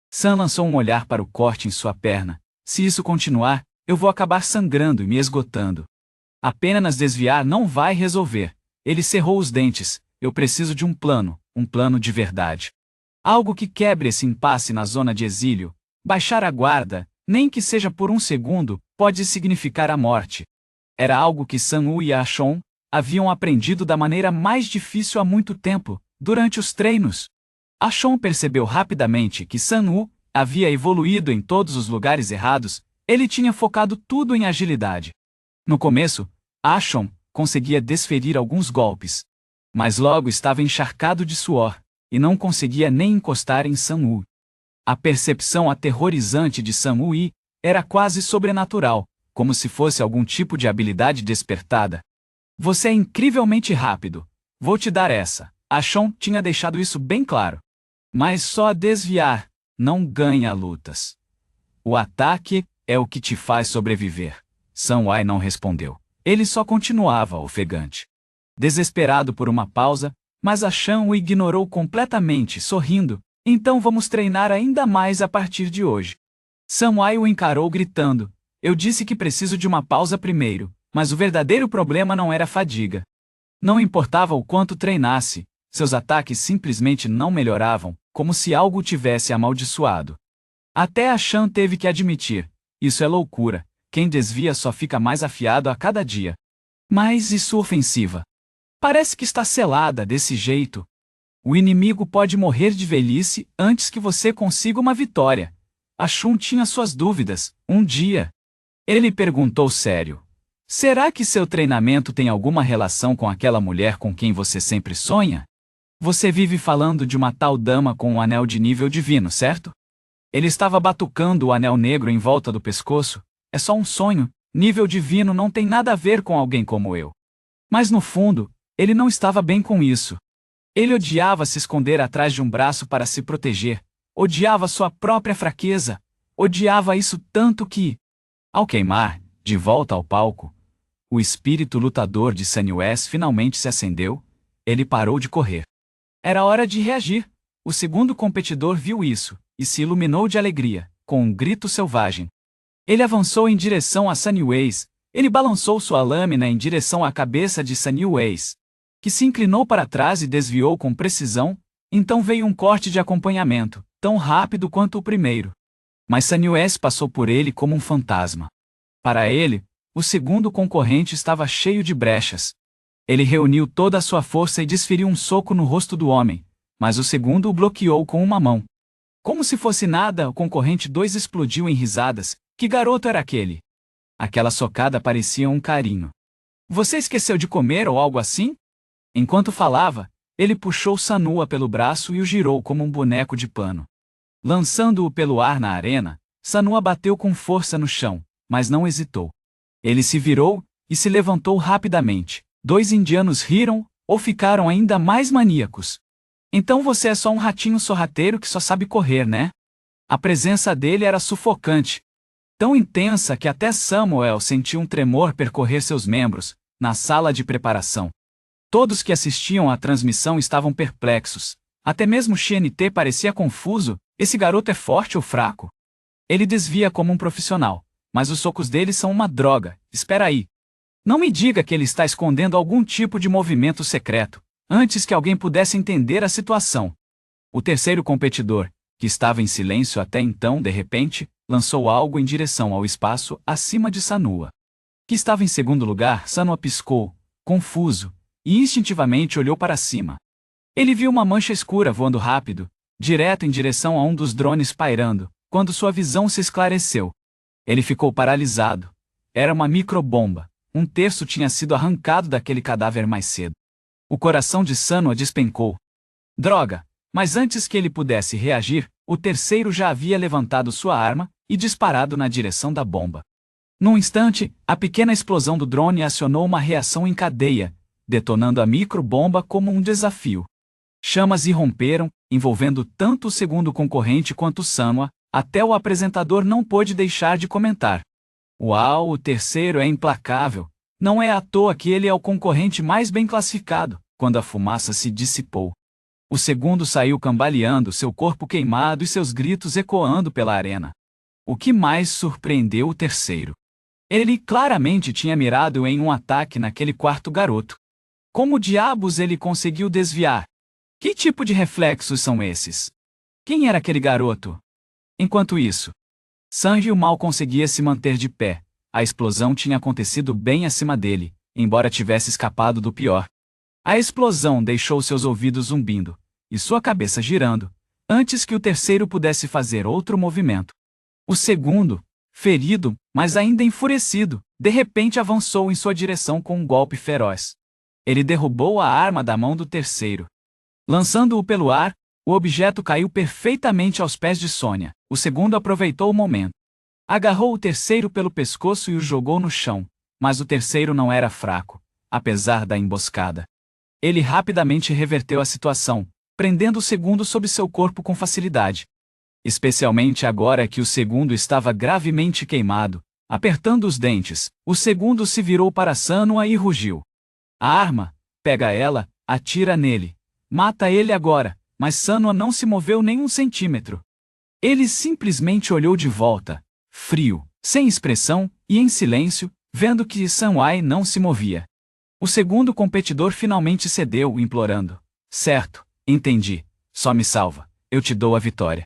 Sam lançou um olhar para o corte em sua perna. Se isso continuar, eu vou acabar sangrando e me esgotando. Apenas desviar não vai resolver. Ele cerrou os dentes. Eu preciso de um plano de verdade. Algo que quebre esse impasse na zona de exílio. Baixar a guarda, nem que seja por um segundo, pode significar a morte. Era algo que Sun-woo e Ah-chon haviam aprendido da maneira mais difícil há muito tempo, durante os treinos. Ah-chon percebeu rapidamente que Sun-woo havia evoluído em todos os lugares errados. Ele tinha focado tudo em agilidade. No começo, Ah-chon conseguia desferir alguns golpes, mas logo estava encharcado de suor, e não conseguia nem encostar em Sun-woo. A percepção aterrorizante de Sun-woo era quase sobrenatural, como se fosse algum tipo de habilidade despertada. Você é incrivelmente rápido. Vou te dar essa. Ah-chon tinha deixado isso bem claro. Mas só desviar não ganha lutas. O ataque é o que te faz sobreviver. Sun-woo não respondeu. Ele só continuava ofegante. Desesperado por uma pausa, mas Ah-chon o ignorou completamente, sorrindo. Então vamos treinar ainda mais a partir de hoje. Sun-woo o encarou gritando. Eu disse que preciso de uma pausa primeiro, mas o verdadeiro problema não era a fadiga. Não importava o quanto treinasse, seus ataques simplesmente não melhoravam, como se algo o tivesse amaldiçoado. Até Ah-chon teve que admitir. Isso é loucura. Quem desvia só fica mais afiado a cada dia. Mas e sua ofensiva? Parece que está selada desse jeito. O inimigo pode morrer de velhice antes que você consiga uma vitória. Ah-chon tinha suas dúvidas. Um dia, ele perguntou sério. Será que seu treinamento tem alguma relação com aquela mulher com quem você sempre sonha? Você vive falando de uma tal dama com um anel de nível divino, certo? Ele estava batucando o anel negro em volta do pescoço. É só um sonho. Nível divino não tem nada a ver com alguém como eu. Mas no fundo, ele não estava bem com isso. Ele odiava se esconder atrás de um braço para se proteger. Odiava sua própria fraqueza. Odiava isso tanto que, ao queimar, de volta ao palco, o espírito lutador de Sun-woo finalmente se acendeu. Ele parou de correr. Era hora de reagir. O segundo competidor viu isso, e se iluminou de alegria, com um grito selvagem. Ele avançou em direção a Sun-woo. Ele balançou sua lâmina em direção à cabeça de Sun-woo, que se inclinou para trás e desviou com precisão. Então veio um corte de acompanhamento, tão rápido quanto o primeiro. Mas Sun-woo passou por ele como um fantasma. Para ele, o segundo concorrente estava cheio de brechas. Ele reuniu toda a sua força e desferiu um soco no rosto do homem, mas o segundo o bloqueou com uma mão. Como se fosse nada, o concorrente 2 explodiu em risadas. Que garoto era aquele? Aquela socada parecia um carinho. Você esqueceu de comer ou algo assim? Enquanto falava, ele puxou Sun-woo pelo braço e o girou como um boneco de pano. Lançando-o pelo ar na arena, Sun-woo bateu com força no chão, mas não hesitou. Ele se virou e se levantou rapidamente. 2 indianos riram, ou ficaram ainda mais maníacos. Então você é só um ratinho sorrateiro que só sabe correr, né? A presença dele era sufocante. Tão intensa que até Samuel sentiu um tremor percorrer seus membros, na sala de preparação. Todos que assistiam à transmissão estavam perplexos. Até mesmo XNT parecia confuso. Esse garoto é forte ou fraco? Ele desvia como um profissional, mas os socos dele são uma droga. Espera aí. Não me diga que ele está escondendo algum tipo de movimento secreto, antes que alguém pudesse entender a situação. O terceiro competidor, que estava em silêncio até então, de repente, lançou algo em direção ao espaço acima de Sun-woo. Que estava em segundo lugar, Sun-woo piscou, confuso, e instintivamente olhou para cima. Ele viu uma mancha escura voando rápido, direto em direção a um dos drones pairando, quando sua visão se esclareceu. Ele ficou paralisado. Era uma microbomba. Um terço tinha sido arrancado daquele cadáver mais cedo. O coração de Sun-woo despencou. Droga! Mas antes que ele pudesse reagir, o terceiro já havia levantado sua arma e disparado na direção da bomba. Num instante, a pequena explosão do drone acionou uma reação em cadeia, detonando a microbomba como um desafio. Chamas irromperam, envolvendo tanto o segundo concorrente quanto Sun-woo, até o apresentador não pôde deixar de comentar. Uau, o terceiro é implacável. Não é à toa que ele é o concorrente mais bem classificado. Quando a fumaça se dissipou, o segundo saiu cambaleando, seu corpo queimado e seus gritos ecoando pela arena. O que mais surpreendeu o terceiro? Ele claramente tinha mirado em um ataque naquele quarto garoto. Como diabos ele conseguiu desviar? Que tipo de reflexos são esses? Quem era aquele garoto? Enquanto isso, Sanji mal conseguia se manter de pé. A explosão tinha acontecido bem acima dele, embora tivesse escapado do pior. A explosão deixou seus ouvidos zumbindo, e sua cabeça girando, antes que o terceiro pudesse fazer outro movimento. O segundo, ferido, mas ainda enfurecido, de repente avançou em sua direção com um golpe feroz. Ele derrubou a arma da mão do terceiro. Lançando-o pelo ar, o objeto caiu perfeitamente aos pés de Sônia. O segundo aproveitou o momento. Agarrou o terceiro pelo pescoço e o jogou no chão, mas o terceiro não era fraco, apesar da emboscada. Ele rapidamente reverteu a situação, prendendo o segundo sob seu corpo com facilidade. Especialmente agora que o segundo estava gravemente queimado, apertando os dentes, o segundo se virou para Sanua e rugiu. A arma, pega ela, atira nele. Mata ele agora, mas Sanua não se moveu nem um centímetro. Ele simplesmente olhou de volta, frio, sem expressão, e em silêncio, vendo que Sanwai não se movia. O segundo competidor finalmente cedeu, implorando. Certo, entendi. Só me salva. Eu te dou a vitória.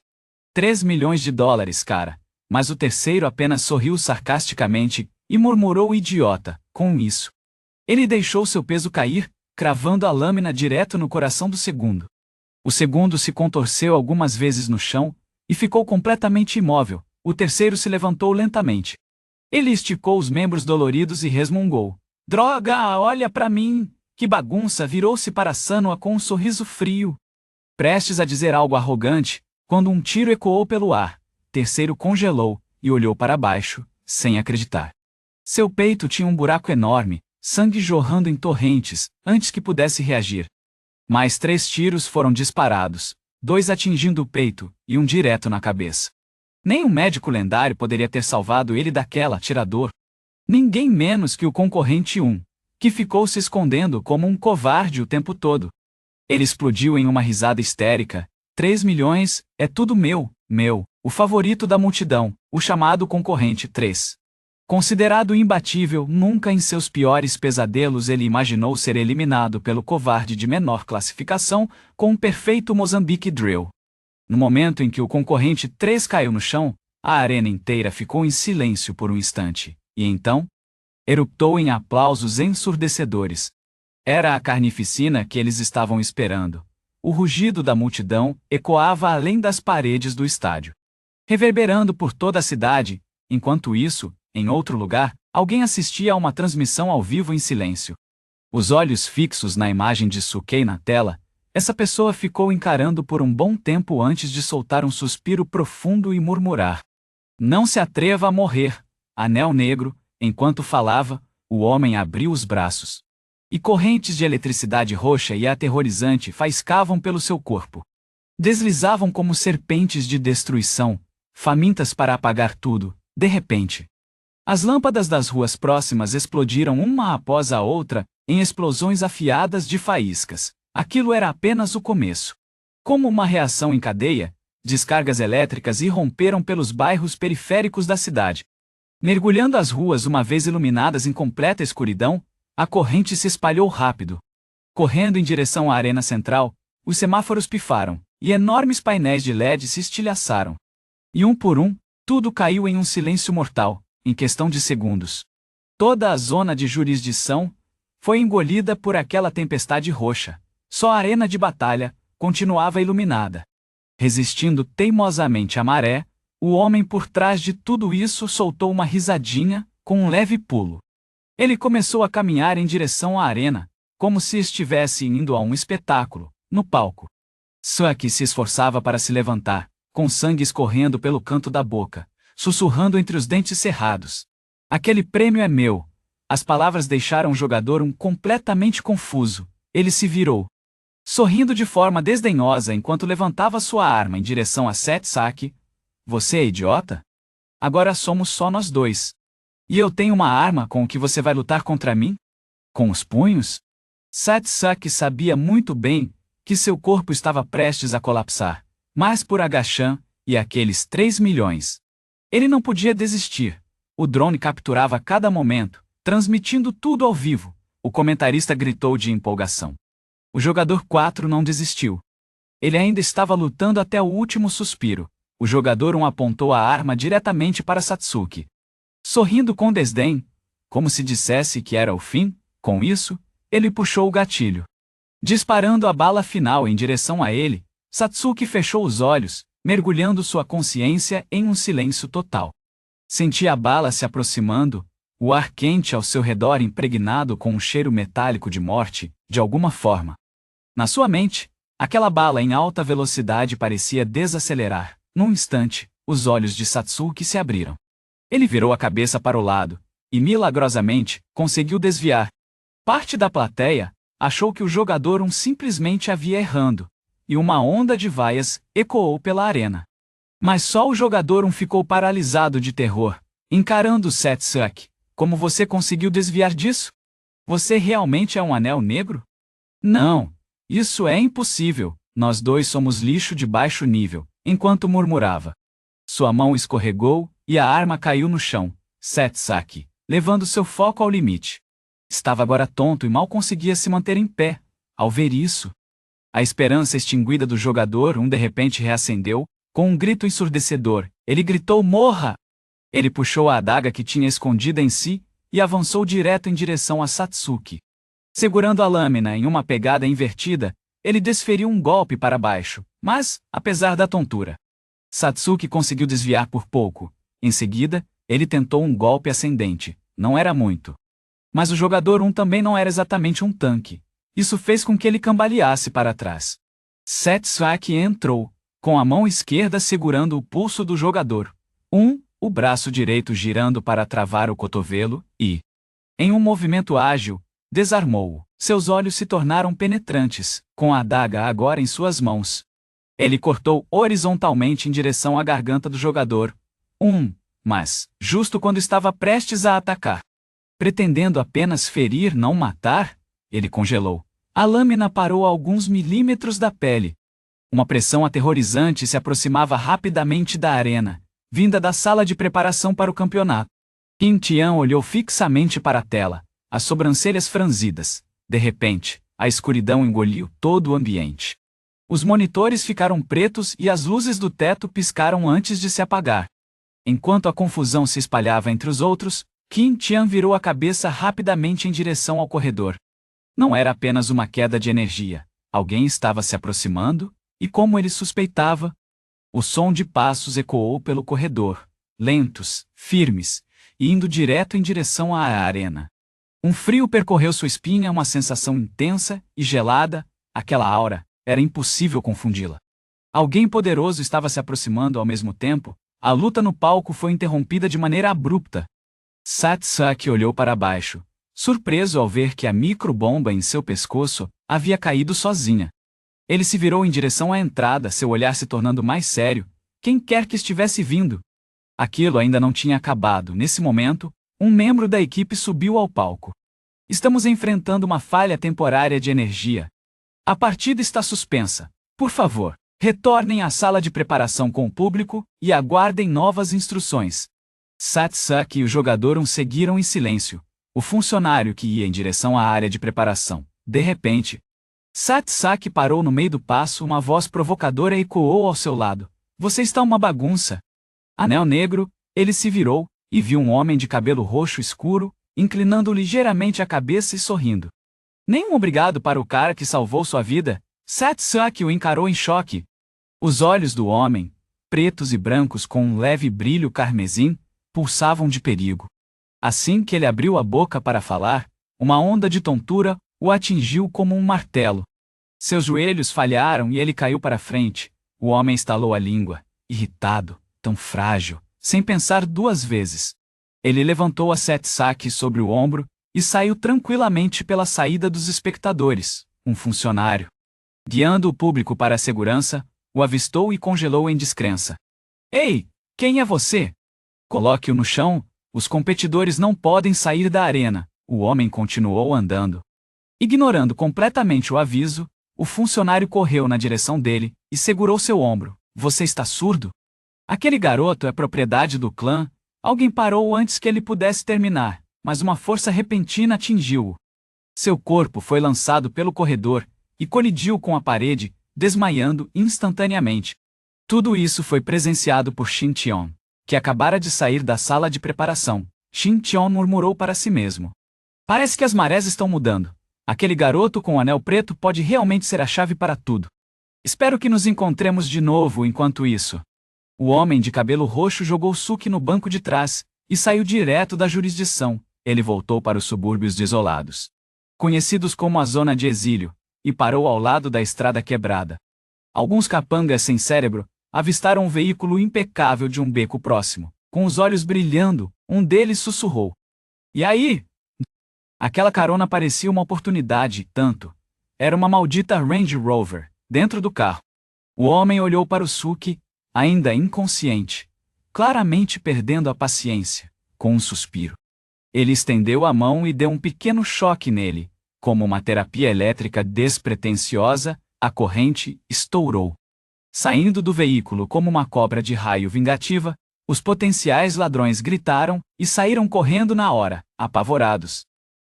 3 milhões de dólares, cara. Mas o terceiro apenas sorriu sarcasticamente e murmurou idiota, com isso. Ele deixou seu peso cair, cravando a lâmina direto no coração do segundo. O segundo se contorceu algumas vezes no chão e ficou completamente imóvel. O terceiro se levantou lentamente. Ele esticou os membros doloridos e resmungou. Droga, olha pra mim! Que bagunça! Virou-se para Sanua com um sorriso frio. Prestes a dizer algo arrogante, quando um tiro ecoou pelo ar, terceiro congelou e olhou para baixo, sem acreditar. Seu peito tinha um buraco enorme, sangue jorrando em torrentes, antes que pudesse reagir. Mais 3 tiros foram disparados, 2 atingindo o peito e um direto na cabeça. Nem um médico lendário poderia ter salvado ele daquela atirador. Ninguém menos que o concorrente 1, que ficou se escondendo como um covarde o tempo todo. Ele explodiu em uma risada histérica. 3 milhões, é tudo meu, o favorito da multidão, o chamado concorrente 3. Considerado imbatível, nunca em seus piores pesadelos ele imaginou ser eliminado pelo covarde de menor classificação com um perfeito Mozambique Drill. No momento em que o concorrente 3 caiu no chão, a arena inteira ficou em silêncio por um instante. E então, eruptou em aplausos ensurdecedores. Era a carnificina que eles estavam esperando. O rugido da multidão ecoava além das paredes do estádio, reverberando por toda a cidade. Enquanto isso, em outro lugar, alguém assistia a uma transmissão ao vivo em silêncio. Os olhos fixos na imagem de Sukei na tela, essa pessoa ficou encarando por um bom tempo antes de soltar um suspiro profundo e murmurar. Não se atreva a morrer. Anel negro. Enquanto falava, o homem abriu os braços. E correntes de eletricidade roxa e aterrorizante faiscavam pelo seu corpo. Deslizavam como serpentes de destruição, famintas para apagar tudo, de repente. As lâmpadas das ruas próximas explodiram uma após a outra, em explosões afiadas de faíscas. Aquilo era apenas o começo. Como uma reação em cadeia, descargas elétricas irromperam pelos bairros periféricos da cidade. Mergulhando as ruas uma vez iluminadas em completa escuridão, a corrente se espalhou rápido. Correndo em direção à arena central, os semáforos pifaram, e enormes painéis de LED se estilhaçaram. E um por um, tudo caiu em um silêncio mortal, em questão de segundos. Toda a zona de jurisdição foi engolida por aquela tempestade roxa. Só a arena de batalha continuava iluminada. Resistindo teimosamente à maré, o homem por trás de tudo isso soltou uma risadinha, com um leve pulo. Ele começou a caminhar em direção à arena, como se estivesse indo a um espetáculo, no palco. Saki se esforçava para se levantar, com sangue escorrendo pelo canto da boca, sussurrando entre os dentes cerrados. Aquele prêmio é meu. As palavras deixaram o jogador completamente confuso. Ele se virou, sorrindo de forma desdenhosa enquanto levantava sua arma em direção a Seth Saki. Você é idiota? Agora somos só nós dois. E eu tenho uma arma com que você vai lutar contra mim? Com os punhos? Satsaki sabia muito bem que seu corpo estava prestes a colapsar, mas por Agachan e aqueles 3 milhões. Ele não podia desistir. O drone capturava cada momento, transmitindo tudo ao vivo. O comentarista gritou de empolgação. O jogador 4 não desistiu. Ele ainda estava lutando até o último suspiro. O jogador 1 apontou a arma diretamente para Satsuki. Sorrindo com desdém, como se dissesse que era o fim, com isso, ele puxou o gatilho. Disparando a bala final em direção a ele, Satsuki fechou os olhos, mergulhando sua consciência em um silêncio total. Sentia a bala se aproximando, o ar quente ao seu redor impregnado com um cheiro metálico de morte, de alguma forma. Na sua mente, aquela bala em alta velocidade parecia desacelerar. Num instante, os olhos de Satsuki se abriram. Ele virou a cabeça para o lado, e milagrosamente, conseguiu desviar. Parte da plateia achou que o jogador 1 simplesmente havia errando, e uma onda de vaias ecoou pela arena. Mas só o jogador 1 ficou paralisado de terror, encarando Satsuki. Como você conseguiu desviar disso? Você realmente é um anel negro? Não, isso é impossível, nós dois somos lixo de baixo nível, enquanto murmurava. Sua mão escorregou, e a arma caiu no chão. Satsuki, levando seu foco ao limite. Estava agora tonto e mal conseguia se manter em pé. Ao ver isso, a esperança extinguida do jogador 1 de repente reacendeu, com um grito ensurdecedor. Ele gritou: morra! Ele puxou a adaga que tinha escondida em si, e avançou direto em direção a Satsuki. Segurando a lâmina em uma pegada invertida, ele desferiu um golpe para baixo, mas, apesar da tontura, Satsuki conseguiu desviar por pouco. Em seguida, ele tentou um golpe ascendente. Não era muito. Mas o jogador 1 também não era exatamente um tanque. Isso fez com que ele cambaleasse para trás. Satsuki entrou, com a mão esquerda segurando o pulso do jogador 1, o braço direito girando para travar o cotovelo, e, em um movimento ágil, desarmou-o. Seus olhos se tornaram penetrantes, com a adaga agora em suas mãos. Ele cortou horizontalmente em direção à garganta do jogador 1, mas, justo quando estava prestes a atacar, pretendendo apenas ferir, não matar, ele congelou. A lâmina parou a alguns milímetros da pele. Uma pressão aterrorizante se aproximava rapidamente da arena, vinda da sala de preparação para o campeonato. Qin Tian olhou fixamente para a tela, as sobrancelhas franzidas. De repente, a escuridão engoliu todo o ambiente. Os monitores ficaram pretos e as luzes do teto piscaram antes de se apagar. Enquanto a confusão se espalhava entre os outros, Qin Tian virou a cabeça rapidamente em direção ao corredor. Não era apenas uma queda de energia. Alguém estava se aproximando, e como ele suspeitava, o som de passos ecoou pelo corredor, lentos, firmes, e indo direto em direção à arena. Um frio percorreu sua espinha, uma sensação intensa e gelada. Aquela aura, era impossível confundi-la. Alguém poderoso estava se aproximando ao mesmo tempo. A luta no palco foi interrompida de maneira abrupta. Satsuki olhou para baixo, surpreso ao ver que a microbomba em seu pescoço havia caído sozinha. Ele se virou em direção à entrada, seu olhar se tornando mais sério. Quem quer que estivesse vindo? Aquilo ainda não tinha acabado. Nesse momento, um membro da equipe subiu ao palco. Estamos enfrentando uma falha temporária de energia. A partida está suspensa. Por favor, retornem à sala de preparação com o público e aguardem novas instruções. Satsuki e o jogador seguiram em silêncio. O funcionário que ia em direção à área de preparação. De repente, Satsuki parou no meio do passo. Uma voz provocadora ecoou ao seu lado. Você está uma bagunça. Anel negro, ele se virou, e viu um homem de cabelo roxo escuro, inclinando ligeiramente a cabeça e sorrindo. Nenhum obrigado para o cara que salvou sua vida. Satsuki o encarou em choque. Os olhos do homem, pretos e brancos com um leve brilho carmesim, pulsavam de perigo. Assim que ele abriu a boca para falar, uma onda de tontura o atingiu como um martelo. Seus joelhos falharam e ele caiu para frente. O homem estalou a língua, irritado, tão frágil, sem pensar 2 vezes. Ele levantou a Satsuki sobre o ombro e saiu tranquilamente pela saída dos espectadores. Um funcionário, guiando o público para a segurança, o avistou e congelou em descrença. Ei, quem é você? Coloque-o no chão. Os competidores não podem sair da arena. O homem continuou andando. Ignorando completamente o aviso, o funcionário correu na direção dele e segurou seu ombro. Você está surdo? Aquele garoto é propriedade do clã. Alguém parou antes que ele pudesse terminar, mas uma força repentina atingiu-o. Seu corpo foi lançado pelo corredor e colidiu com a parede, desmaiando instantaneamente. Tudo isso foi presenciado por Shin Tion, que acabara de sair da sala de preparação. Shin Tion murmurou para si mesmo. Parece que as marés estão mudando. Aquele garoto com o anel preto pode realmente ser a chave para tudo. Espero que nos encontremos de novo enquanto isso. O homem de cabelo roxo jogou Suki no banco de trás e saiu direto da jurisdição. Ele voltou para os subúrbios desolados, conhecidos como a zona de exílio, e parou ao lado da estrada quebrada. Alguns capangas sem cérebro avistaram um veículo impecável de um beco próximo. Com os olhos brilhando, um deles sussurrou. E aí? Aquela carona parecia uma oportunidade, tanto. Era uma maldita Range Rover, dentro do carro. O homem olhou para o Suki, ainda inconsciente, claramente perdendo a paciência, com um suspiro. Ele estendeu a mão e deu um pequeno choque nele. Como uma terapia elétrica despretensiosa, a corrente estourou. Saindo do veículo como uma cobra de raio vingativa, os potenciais ladrões gritaram e saíram correndo na hora, apavorados.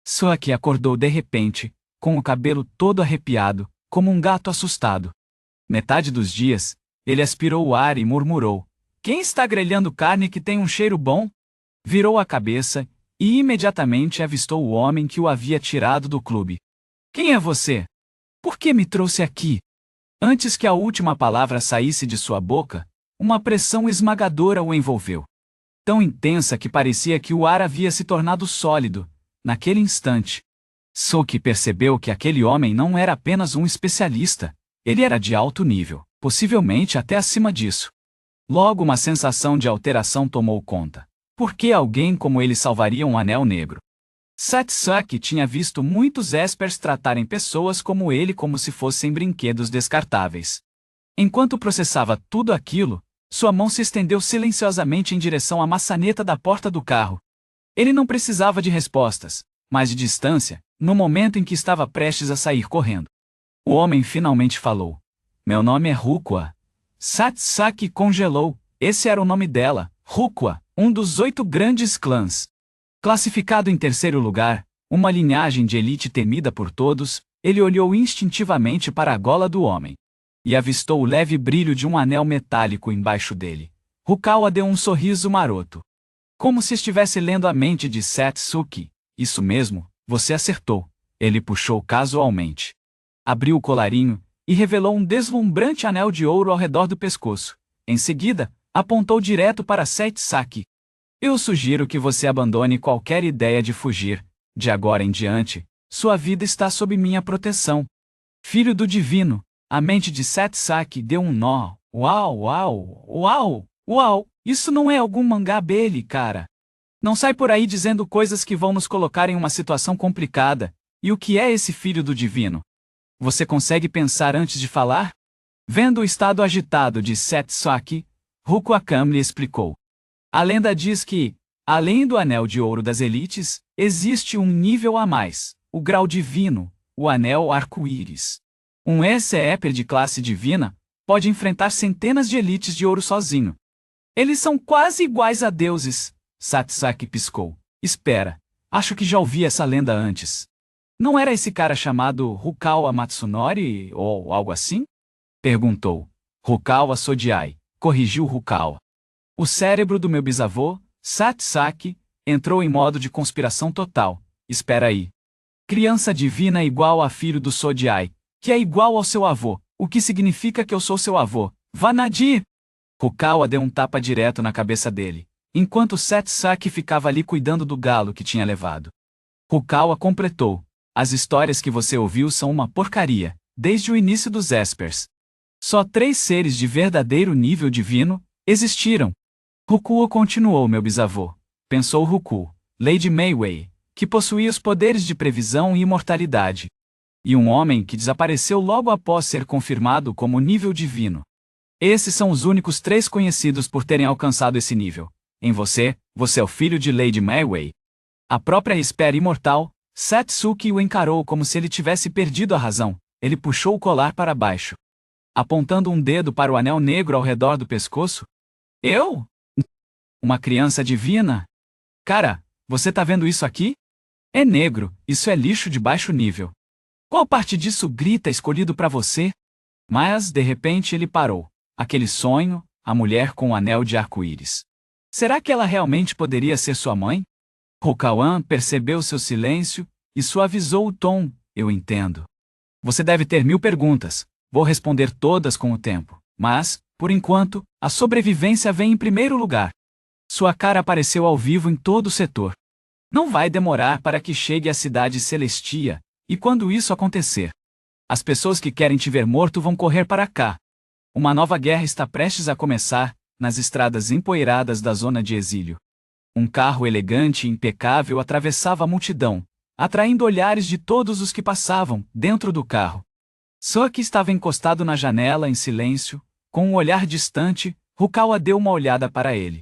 Suki acordou de repente, com o cabelo todo arrepiado, como um gato assustado. Metade dos dias, ele aspirou o ar e murmurou: Quem está grelhando carne que tem um cheiro bom? Virou a cabeça e imediatamente avistou o homem que o havia tirado do clube. Quem é você? Por que me trouxe aqui? Antes que a última palavra saísse de sua boca, uma pressão esmagadora o envolveu. Tão intensa que parecia que o ar havia se tornado sólido. Naquele instante, Suki percebeu que aquele homem não era apenas um especialista, ele era de alto nível, possivelmente até acima disso. Logo uma sensação de alteração tomou conta. Por que alguém como ele salvaria um anel negro? Satsuki tinha visto muitos espers tratarem pessoas como ele como se fossem brinquedos descartáveis. Enquanto processava tudo aquilo, sua mão se estendeu silenciosamente em direção à maçaneta da porta do carro. Ele não precisava de respostas, mas de distância, no momento em que estava prestes a sair correndo. O homem finalmente falou. Meu nome é Rukwa. Satsuki congelou. Esse era o nome dela, Rukwa, um dos 8 grandes clãs. Classificado em terceiro lugar, uma linhagem de elite temida por todos, ele olhou instintivamente para a gola do homem. E avistou o leve brilho de um anel metálico embaixo dele. Rukawa deu um sorriso maroto. Como se estivesse lendo a mente de Satsuki. Isso mesmo, você acertou. Ele puxou casualmente. Abriu o colarinho e revelou um deslumbrante anel de ouro ao redor do pescoço. Em seguida, apontou direto para Satsuki. Eu sugiro que você abandone qualquer ideia de fugir. De agora em diante, sua vida está sob minha proteção. Filho do divino, a mente de Satsuki deu um nó. Uau, uau, uau, uau, isso não é algum mangá Belly, cara. Não sai por aí dizendo coisas que vão nos colocar em uma situação complicada. E o que é esse filho do divino? Você consegue pensar antes de falar? Vendo o estado agitado de Satsuki, Rukwakam lhe explicou. A lenda diz que, além do anel de ouro das elites, existe um nível a mais, o grau divino, o anel arco-íris. Um esper de classe divina pode enfrentar centenas de elites de ouro sozinho. Eles são quase iguais a deuses. Satsuki piscou. Espera, acho que já ouvi essa lenda antes. Não era esse cara chamado Rukawa Matsunori ou algo assim? Perguntou. Rukawa Sodiai, corrigiu Rukawa. O cérebro do meu bisavô, Satsuki, entrou em modo de conspiração total. Espera aí. Criança divina é igual a filho do Sodiai, que é igual ao seu avô, o que significa que eu sou seu avô. Vanadi! Rukawa deu um tapa direto na cabeça dele, enquanto Satsuki ficava ali cuidando do galo que tinha levado. Rukawa completou. As histórias que você ouviu são uma porcaria, desde o início dos espers. Só 3 seres de verdadeiro nível divino existiram. Rukuo continuou meu bisavô, pensou Ruku, Lady Mayway, que possuía os poderes de previsão e imortalidade. E um homem que desapareceu logo após ser confirmado como nível divino. Esses são os únicos 3 conhecidos por terem alcançado esse nível. Em você, você é o filho de Lady Mayway. A própria espera imortal, Satsuki o encarou como se ele tivesse perdido a razão. Ele puxou o colar para baixo, apontando um dedo para o anel negro ao redor do pescoço. Eu? Uma criança divina? Cara, você tá vendo isso aqui? É negro, isso é lixo de baixo nível. Qual parte disso grita escolhido para você? Mas, de repente, ele parou. Aquele sonho, a mulher com o anel de arco-íris. Será que ela realmente poderia ser sua mãe? Rokawan percebeu seu silêncio e suavizou o tom. Eu entendo. Você deve ter 1000 perguntas. Vou responder todas com o tempo. Mas, por enquanto, a sobrevivência vem em primeiro lugar. Sua cara apareceu ao vivo em todo o setor. Não vai demorar para que chegue à cidade Celestia, e quando isso acontecer, as pessoas que querem te ver morto vão correr para cá. Uma nova guerra está prestes a começar, nas estradas empoeiradas da zona de exílio. Um carro elegante e impecável atravessava a multidão, atraindo olhares de todos os que passavam dentro do carro. Suki estava encostado na janela em silêncio, com um olhar distante. Rukawa deu uma olhada para ele.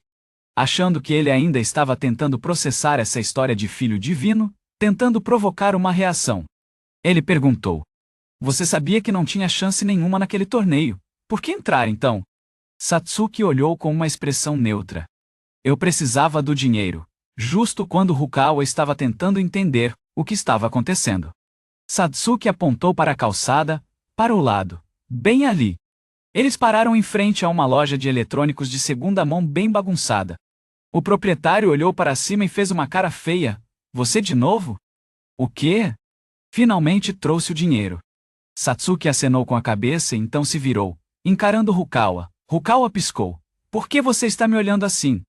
Achando que ele ainda estava tentando processar essa história de filho divino, tentando provocar uma reação. Ele perguntou: Você sabia que não tinha chance nenhuma naquele torneio, por que entrar então? Satsuki olhou com uma expressão neutra. Eu precisava do dinheiro, justo quando Rukawa estava tentando entender o que estava acontecendo. Satsuki apontou para a calçada, para o lado, bem ali. Eles pararam em frente a uma loja de eletrônicos de segunda mão bem bagunçada. O proprietário olhou para cima e fez uma cara feia. Você de novo? O quê? Finalmente trouxe o dinheiro. Satsuki acenou com a cabeça e então se virou, encarando Rukawa. Rukawa piscou. Por que você está me olhando assim?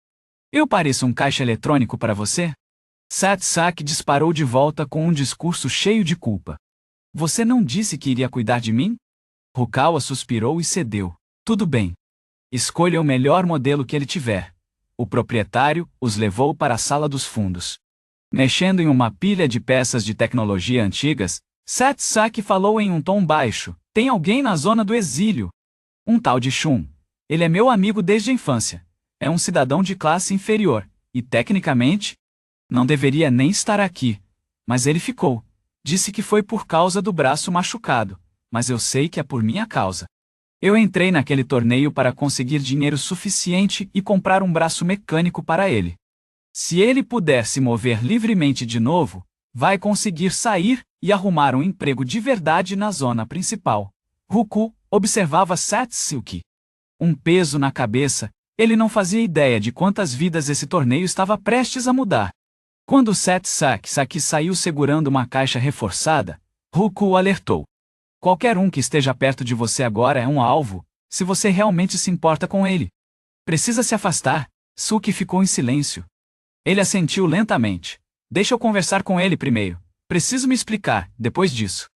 Eu pareço um caixa eletrônico para você? Satsuki disparou de volta com um discurso cheio de culpa. Você não disse que iria cuidar de mim? Rukawa suspirou e cedeu. Tudo bem. Escolha o melhor modelo que ele tiver. O proprietário os levou para a sala dos fundos. Mexendo em uma pilha de peças de tecnologia antigas, Satsuki falou em um tom baixo. Tem alguém na zona do exílio. Um tal de Shun. Ele é meu amigo desde a infância. É um cidadão de classe inferior, e tecnicamente, não deveria nem estar aqui. Mas ele ficou. Disse que foi por causa do braço machucado. Mas eu sei que é por minha causa. Eu entrei naquele torneio para conseguir dinheiro suficiente e comprar um braço mecânico para ele. Se ele puder se mover livremente de novo, vai conseguir sair e arrumar um emprego de verdade na zona principal. Ruku observava Satsuki. Um peso na cabeça, ele não fazia ideia de quantas vidas esse torneio estava prestes a mudar. Quando Satsuki saiu segurando uma caixa reforçada, Ruku o alertou. Qualquer um que esteja perto de você agora é um alvo, se você realmente se importa com ele. Precisa se afastar. Suki ficou em silêncio. Ele assentiu lentamente. Deixa eu conversar com ele primeiro. Preciso me explicar, depois disso.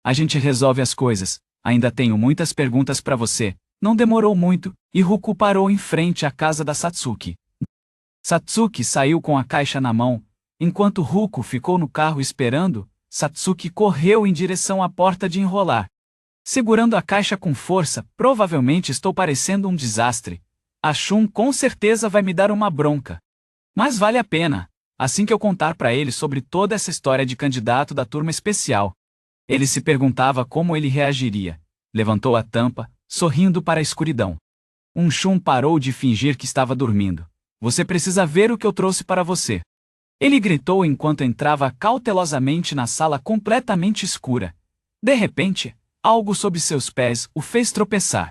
A gente resolve as coisas. Ainda tenho muitas perguntas para você. Não demorou muito, e Ruku parou em frente à casa da Satsuki. Satsuki saiu com a caixa na mão. Enquanto Ruku ficou no carro esperando, Satsuki correu em direção à porta de enrolar. Segurando a caixa com força, provavelmente estou parecendo um desastre. A Shun com certeza vai me dar uma bronca. Mas vale a pena, assim que eu contar para ele sobre toda essa história de candidato da turma especial. Ele se perguntava como ele reagiria. Levantou a tampa, sorrindo para a escuridão. Shun parou de fingir que estava dormindo. Você precisa ver o que eu trouxe para você. Ele gritou enquanto entrava cautelosamente na sala completamente escura. De repente, algo sob seus pés o fez tropeçar.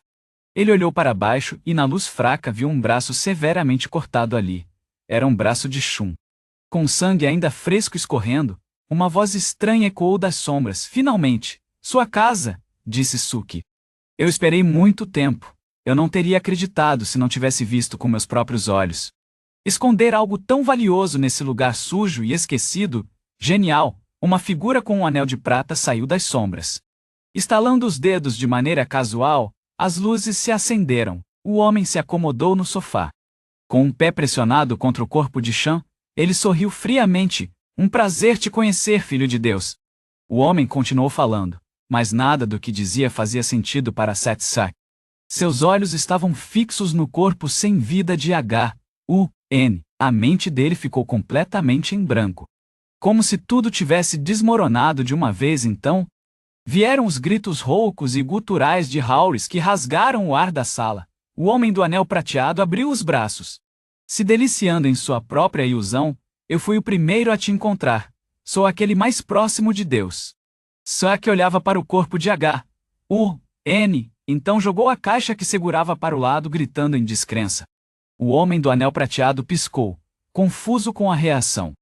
Ele olhou para baixo e na luz fraca viu um braço severamente cortado ali. Era um braço de Shun. Com sangue ainda fresco escorrendo, uma voz estranha ecoou das sombras. Finalmente, sua casa, disse Suki. Eu esperei muito tempo. Eu não teria acreditado se não tivesse visto com meus próprios olhos. Esconder algo tão valioso nesse lugar sujo e esquecido, genial, uma figura com um anel de prata saiu das sombras. Estalando os dedos de maneira casual, as luzes se acenderam, o homem se acomodou no sofá. Com um pé pressionado contra o corpo de Shan, ele sorriu friamente. Um prazer te conhecer, filho de Deus. O homem continuou falando, mas nada do que dizia fazia sentido para Satsuki. Seus olhos estavam fixos no corpo sem vida de H.U. A mente dele ficou completamente em branco. Como se tudo tivesse desmoronado de uma vez então. Vieram os gritos roucos e guturais de Howris que rasgaram o ar da sala. O homem do anel prateado abriu os braços. Se deliciando em sua própria ilusão, eu fui o primeiro a te encontrar. Sou aquele mais próximo de Deus. Suck olhava para o corpo de N, então jogou a caixa que segurava para o lado gritando em descrença. O homem do anel prateado piscou, confuso com a reação.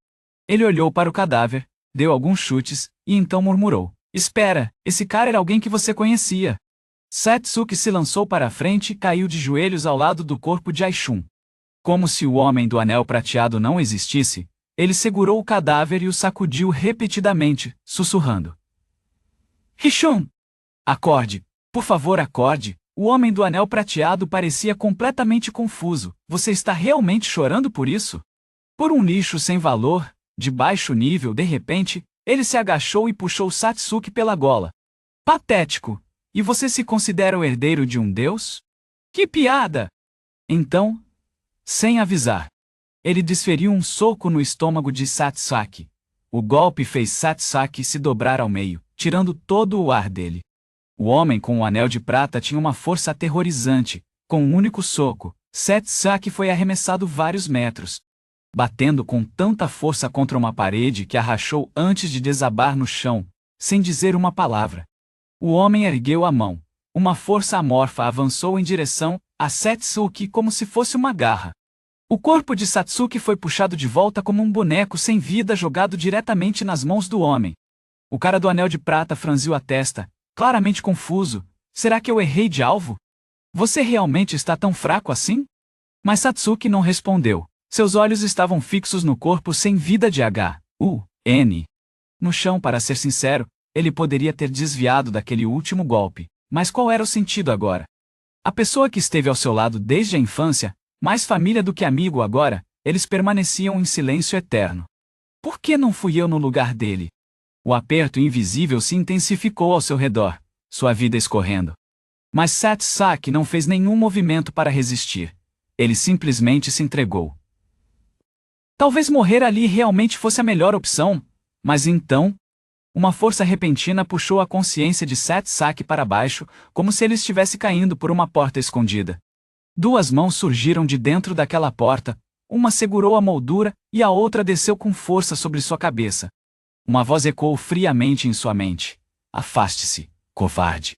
Ele olhou para o cadáver, deu alguns chutes, e então murmurou: "Espera, esse cara era alguém que você conhecia." Satsuki se lançou para a frente e caiu de joelhos ao lado do corpo de Aishun. Como se o homem do anel prateado não existisse, ele segurou o cadáver e o sacudiu repetidamente, sussurrando: "Rishun! Acorde, por favor, acorde." O homem do anel prateado parecia completamente confuso. "Você está realmente chorando por isso?" Por um lixo sem valor, de baixo nível, de repente, ele se agachou e puxou Satsuki pela gola. "Patético! E você se considera o herdeiro de um deus? Que piada!" Então, sem avisar, ele desferiu um soco no estômago de Satsuki. O golpe fez Satsuki se dobrar ao meio, tirando todo o ar dele. O homem com o anel de prata tinha uma força aterrorizante. Com um único soco, Satsuki foi arremessado vários metros, batendo com tanta força contra uma parede que a rachou antes de desabar no chão, sem dizer uma palavra. O homem ergueu a mão. Uma força amorfa avançou em direção a Satsuki como se fosse uma garra. O corpo de Satsuki foi puxado de volta como um boneco sem vida jogado diretamente nas mãos do homem. O cara do anel de prata franziu a testa, claramente confuso. "Será que eu errei de alvo? Você realmente está tão fraco assim?" Mas Satsuki não respondeu. Seus olhos estavam fixos no corpo sem vida de N. No chão, para ser sincero, ele poderia ter desviado daquele último golpe. Mas qual era o sentido agora? A pessoa que esteve ao seu lado desde a infância, mais família do que amigo agora, eles permaneciam em silêncio eterno. Por que não fui eu no lugar dele? O aperto invisível se intensificou ao seu redor, sua vida escorrendo. Mas Satsuki não fez nenhum movimento para resistir. Ele simplesmente se entregou. Talvez morrer ali realmente fosse a melhor opção, mas então, uma força repentina puxou a consciência de Satsuki para baixo, como se ele estivesse caindo por uma porta escondida. Duas mãos surgiram de dentro daquela porta, uma segurou a moldura e a outra desceu com força sobre sua cabeça. Uma voz ecoou friamente em sua mente: "Afaste-se, covarde."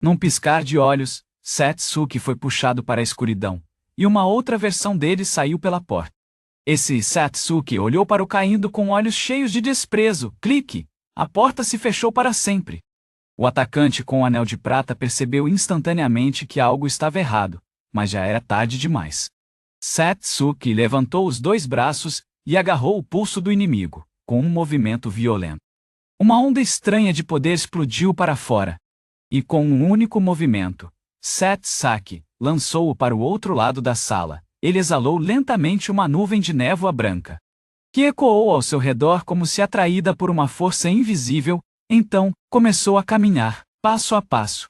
Num piscar de olhos, Satsuki foi puxado para a escuridão, e uma outra versão dele saiu pela porta. Esse Satsuki olhou para o caindo com olhos cheios de desprezo. Clique! A porta se fechou para sempre. O atacante com o anel de prata percebeu instantaneamente que algo estava errado, mas já era tarde demais. Satsuki levantou os dois braços e agarrou o pulso do inimigo, com um movimento violento. Uma onda estranha de poder explodiu para fora. E com um único movimento, Satsuki lançou-o para o outro lado da sala. Ele exalou lentamente uma nuvem de névoa branca, que ecoou ao seu redor como se atraída por uma força invisível. Então, começou a caminhar, passo a passo,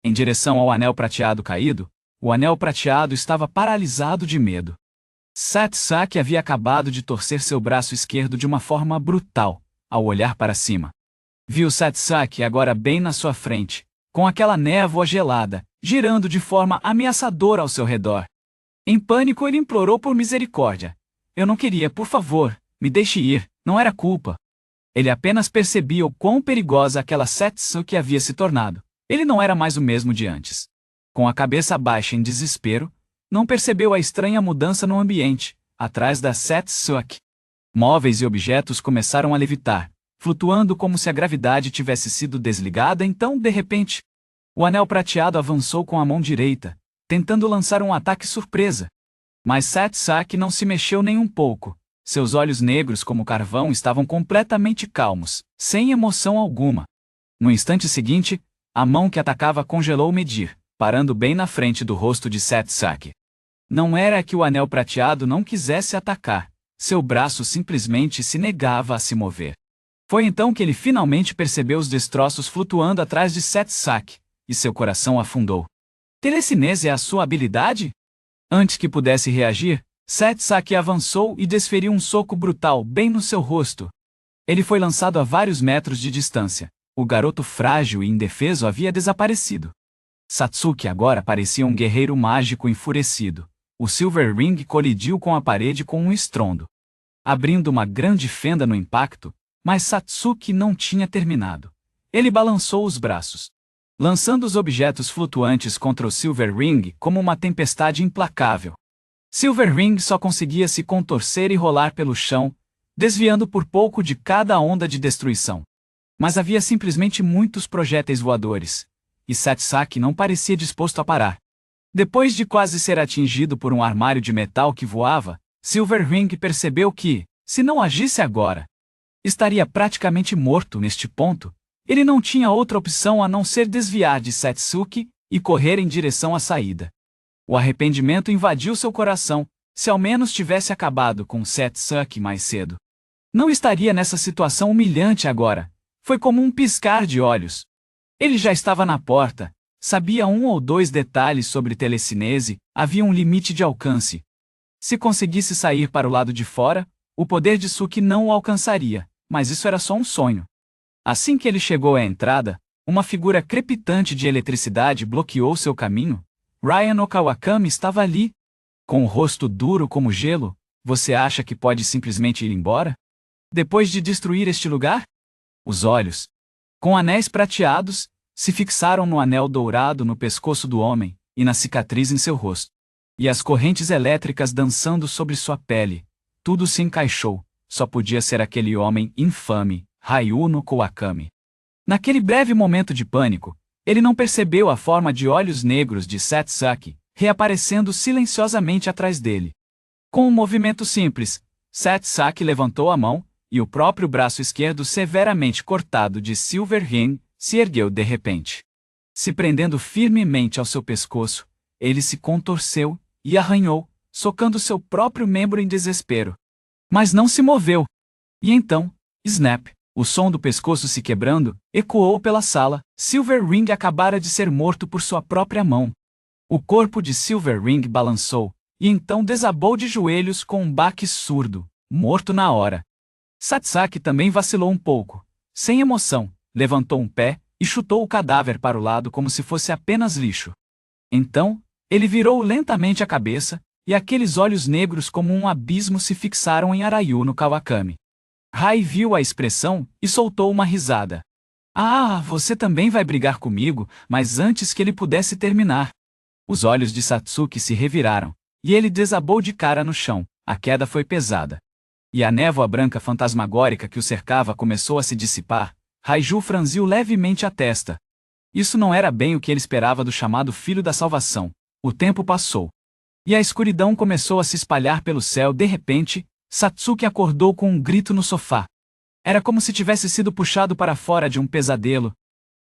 em direção ao anel prateado caído. O anel prateado estava paralisado de medo. Satsuki havia acabado de torcer seu braço esquerdo de uma forma brutal, ao olhar para cima. Viu Satsuki agora bem na sua frente, com aquela névoa gelada, girando de forma ameaçadora ao seu redor. Em pânico, ele implorou por misericórdia. "Eu não queria, por favor, me deixe ir, não era culpa." Ele apenas percebia o quão perigosa aquela Satsuki havia se tornado. Ele não era mais o mesmo de antes. Com a cabeça baixa em desespero, não percebeu a estranha mudança no ambiente, atrás da Satsuki. Móveis e objetos começaram a levitar, flutuando como se a gravidade tivesse sido desligada. Então, de repente, o anel prateado avançou com a mão direita, tentando lançar um ataque surpresa. Mas Satsuki não se mexeu nem um pouco. Seus olhos negros como carvão estavam completamente calmos, sem emoção alguma. No instante seguinte, a mão que atacava congelou medir, parando bem na frente do rosto de Satsuki. Não era que o anel prateado não quisesse atacar, seu braço simplesmente se negava a se mover. Foi então que ele finalmente percebeu os destroços flutuando atrás de Satsuki, e seu coração afundou. Telecinese é a sua habilidade? Antes que pudesse reagir, Setsaki avançou e desferiu um soco brutal bem no seu rosto. Ele foi lançado a vários metros de distância. O garoto frágil e indefeso havia desaparecido. Satsuki agora parecia um guerreiro mágico enfurecido. O Silver Ring colidiu com a parede com um estrondo, abrindo uma grande fenda no impacto, mas Satsuki não tinha terminado. Ele balançou os braços, lançando os objetos flutuantes contra o Silver Ring como uma tempestade implacável. Silver Ring só conseguia se contorcer e rolar pelo chão, desviando por pouco de cada onda de destruição. Mas havia simplesmente muitos projéteis voadores, e Setsaki não parecia disposto a parar. Depois de quase ser atingido por um armário de metal que voava, Silver Ring percebeu que, se não agisse agora, estaria praticamente morto neste ponto. Ele não tinha outra opção a não ser desviar de Satsuki e correr em direção à saída. O arrependimento invadiu seu coração. Se ao menos tivesse acabado com Satsuki mais cedo, não estaria nessa situação humilhante agora. Foi como um piscar de olhos. Ele já estava na porta, sabia 1 ou 2 detalhes sobre telecinese, havia um limite de alcance. Se conseguisse sair para o lado de fora, o poder de Suki não o alcançaria, mas isso era só um sonho. Assim que ele chegou à entrada, uma figura crepitante de eletricidade bloqueou seu caminho. Ryan Okawakami estava ali, com o rosto duro como gelo. Você acha que pode simplesmente ir embora? Depois de destruir este lugar? Os olhos, com anéis prateados, se fixaram no anel dourado no pescoço do homem, e na cicatriz em seu rosto. E as correntes elétricas dançando sobre sua pele. Tudo se encaixou. Só podia ser aquele homem infame, Rayuno Kawakami. Naquele breve momento de pânico, ele não percebeu a forma de olhos negros de Satsuki, reaparecendo silenciosamente atrás dele. Com um movimento simples, Satsuki levantou a mão, e o próprio braço esquerdo severamente cortado de Silver Ring se ergueu de repente. Se prendendo firmemente ao seu pescoço, ele se contorceu e arranhou, socando seu próprio membro em desespero. Mas não se moveu. E então, snap, o som do pescoço se quebrando, ecoou pela sala. Silver Ring acabara de ser morto por sua própria mão. O corpo de Silver Ring balançou, e então desabou de joelhos com um baque surdo, morto na hora. Satsuki também vacilou um pouco. Sem emoção, levantou um pé e chutou o cadáver para o lado como se fosse apenas lixo. Então, ele virou lentamente a cabeça, e aqueles olhos negros como um abismo se fixaram em Rayuno Kawakami. Rai viu a expressão e soltou uma risada. Ah, você também vai brigar comigo, mas antes que ele pudesse terminar. Os olhos de Satsuki se reviraram, e ele desabou de cara no chão. A queda foi pesada. E a névoa branca fantasmagórica que o cercava começou a se dissipar. Raiju franziu levemente a testa. Isso não era bem o que ele esperava do chamado Filho da Salvação. O tempo passou. E a escuridão começou a se espalhar pelo céu. De repente, Satsuki acordou com um grito no sofá. Era como se tivesse sido puxado para fora de um pesadelo.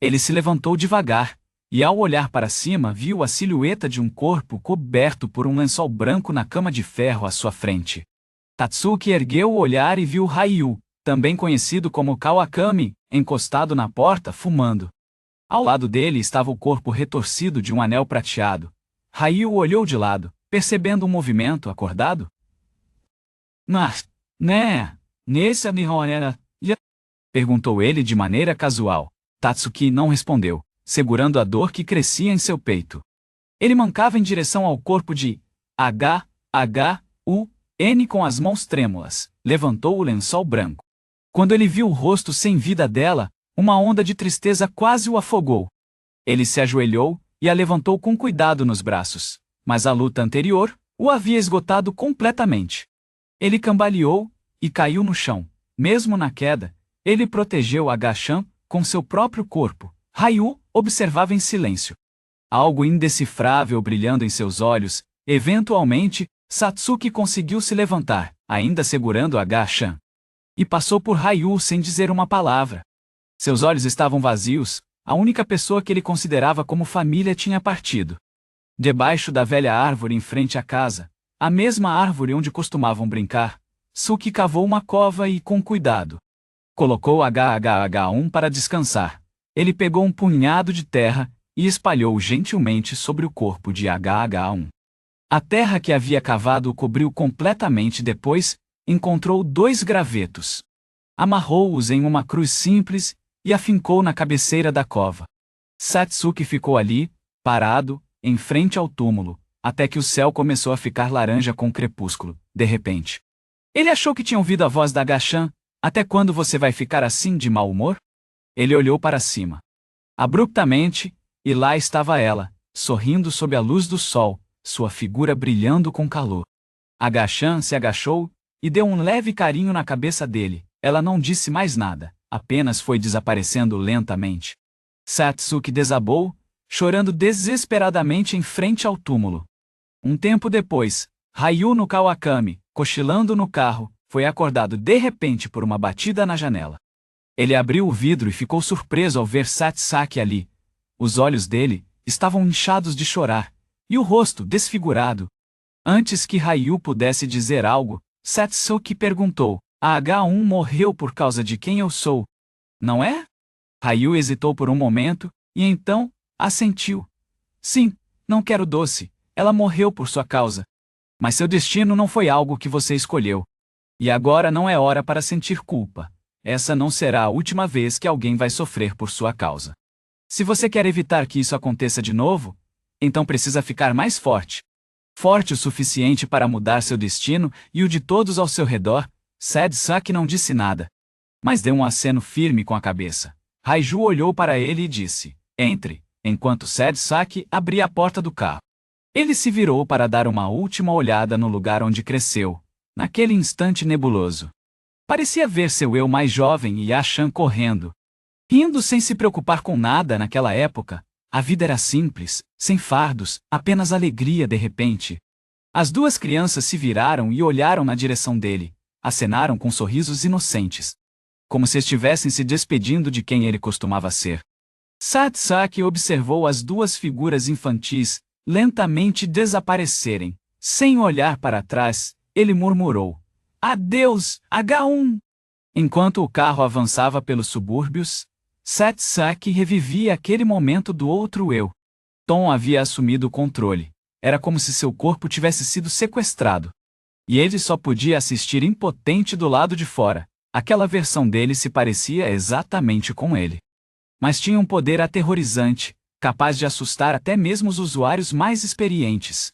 Ele se levantou devagar, e ao olhar para cima viu a silhueta de um corpo coberto por um lençol branco na cama de ferro à sua frente. Tatsuki ergueu o olhar e viu Ryu, também conhecido como Kawakami, encostado na porta fumando. Ao lado dele estava o corpo retorcido de um anel prateado. Ryu olhou de lado, percebendo um movimento acordado. Mas, né? Nesse era? Perguntou ele de maneira casual. Tatsuki não respondeu, segurando a dor que crescia em seu peito. Ele mancava em direção ao corpo de N com as mãos trêmulas, levantou o lençol branco. Quando ele viu o rosto sem vida dela, uma onda de tristeza quase o afogou. Ele se ajoelhou e a levantou com cuidado nos braços, mas a luta anterior o havia esgotado completamente. Ele cambaleou e caiu no chão. Mesmo na queda, ele protegeu Aga-chan com seu próprio corpo. Ryu observava em silêncio. Algo indecifrável brilhando em seus olhos. Eventualmente, Satsuki conseguiu se levantar, ainda segurando Aga-chan. E passou por Ryu sem dizer uma palavra. Seus olhos estavam vazios, a única pessoa que ele considerava como família tinha partido. Debaixo da velha árvore em frente à casa, a mesma árvore onde costumavam brincar, Suki cavou uma cova e, com cuidado, colocou HHH1 para descansar. Ele pegou um punhado de terra e espalhou gentilmente sobre o corpo de HH1. A terra que havia cavado o cobriu completamente. Depois, encontrou 2 gravetos. Amarrou-os em uma cruz simples e a fincou na cabeceira da cova. Satsuki ficou ali, parado, em frente ao túmulo, até que o céu começou a ficar laranja com o crepúsculo. De repente, ele achou que tinha ouvido a voz da Gashan. Até quando você vai ficar assim de mau humor? Ele olhou para cima. Abruptamente, e lá estava ela, sorrindo sob a luz do sol, sua figura brilhando com calor. A Gashan se agachou e deu um leve carinho na cabeça dele. Ela não disse mais nada, apenas foi desaparecendo lentamente. Satsuki desabou, chorando desesperadamente em frente ao túmulo. Um tempo depois, Ryu no Kawakami, cochilando no carro, foi acordado de repente por uma batida na janela. Ele abriu o vidro e ficou surpreso ao ver Satsuki ali. Os olhos dele estavam inchados de chorar, e o rosto desfigurado. Antes que Ryu pudesse dizer algo, Satsuki perguntou: a H1 morreu por causa de quem eu sou, não é? Ryu hesitou por um momento, e então, assentiu. Sim, não quero doce, ela morreu por sua causa. Mas seu destino não foi algo que você escolheu. E agora não é hora para sentir culpa. Essa não será a última vez que alguém vai sofrer por sua causa. Se você quer evitar que isso aconteça de novo, então precisa ficar mais forte. Forte o suficiente para mudar seu destino e o de todos ao seu redor. Satsuki não disse nada, mas deu um aceno firme com a cabeça. Raiju olhou para ele e disse: entre, enquanto Satsuki abria a porta do carro. Ele se virou para dar uma última olhada no lugar onde cresceu, naquele instante nebuloso. Parecia ver seu eu mais jovem e Ashan correndo, rindo sem se preocupar com nada naquela época. A vida era simples, sem fardos, apenas alegria de repente. As 2 crianças se viraram e olharam na direção dele, acenaram com sorrisos inocentes, como se estivessem se despedindo de quem ele costumava ser. Satsuki observou as 2 figuras infantis lentamente desaparecerem. Sem olhar para trás, ele murmurou: adeus, H1! Enquanto o carro avançava pelos subúrbios, Satsuki revivia aquele momento do outro eu. Tom havia assumido o controle. Era como se seu corpo tivesse sido sequestrado. E ele só podia assistir impotente do lado de fora. Aquela versão dele se parecia exatamente com ele. Mas tinha um poder aterrorizante, capaz de assustar até mesmo os usuários mais experientes.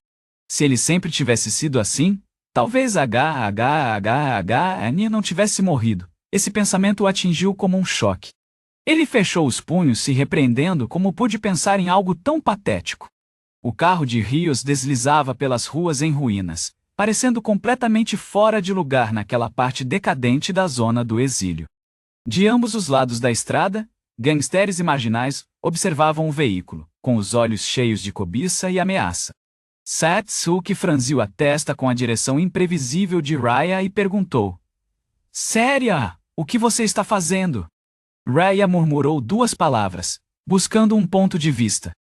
Se ele sempre tivesse sido assim, talvez Annie não tivesse morrido. Esse pensamento o atingiu como um choque. Ele fechou os punhos, se repreendendo como pôde pensar em algo tão patético. O carro de Rios deslizava pelas ruas em ruínas, parecendo completamente fora de lugar naquela parte decadente da zona do exílio. De ambos os lados da estrada, gangsters e marginais observavam o veículo, com os olhos cheios de cobiça e ameaça. Satsuki franziu a testa com a direção imprevisível de Raya e perguntou: Séria, o que você está fazendo? Raya murmurou 2 palavras, buscando um ponto de vista.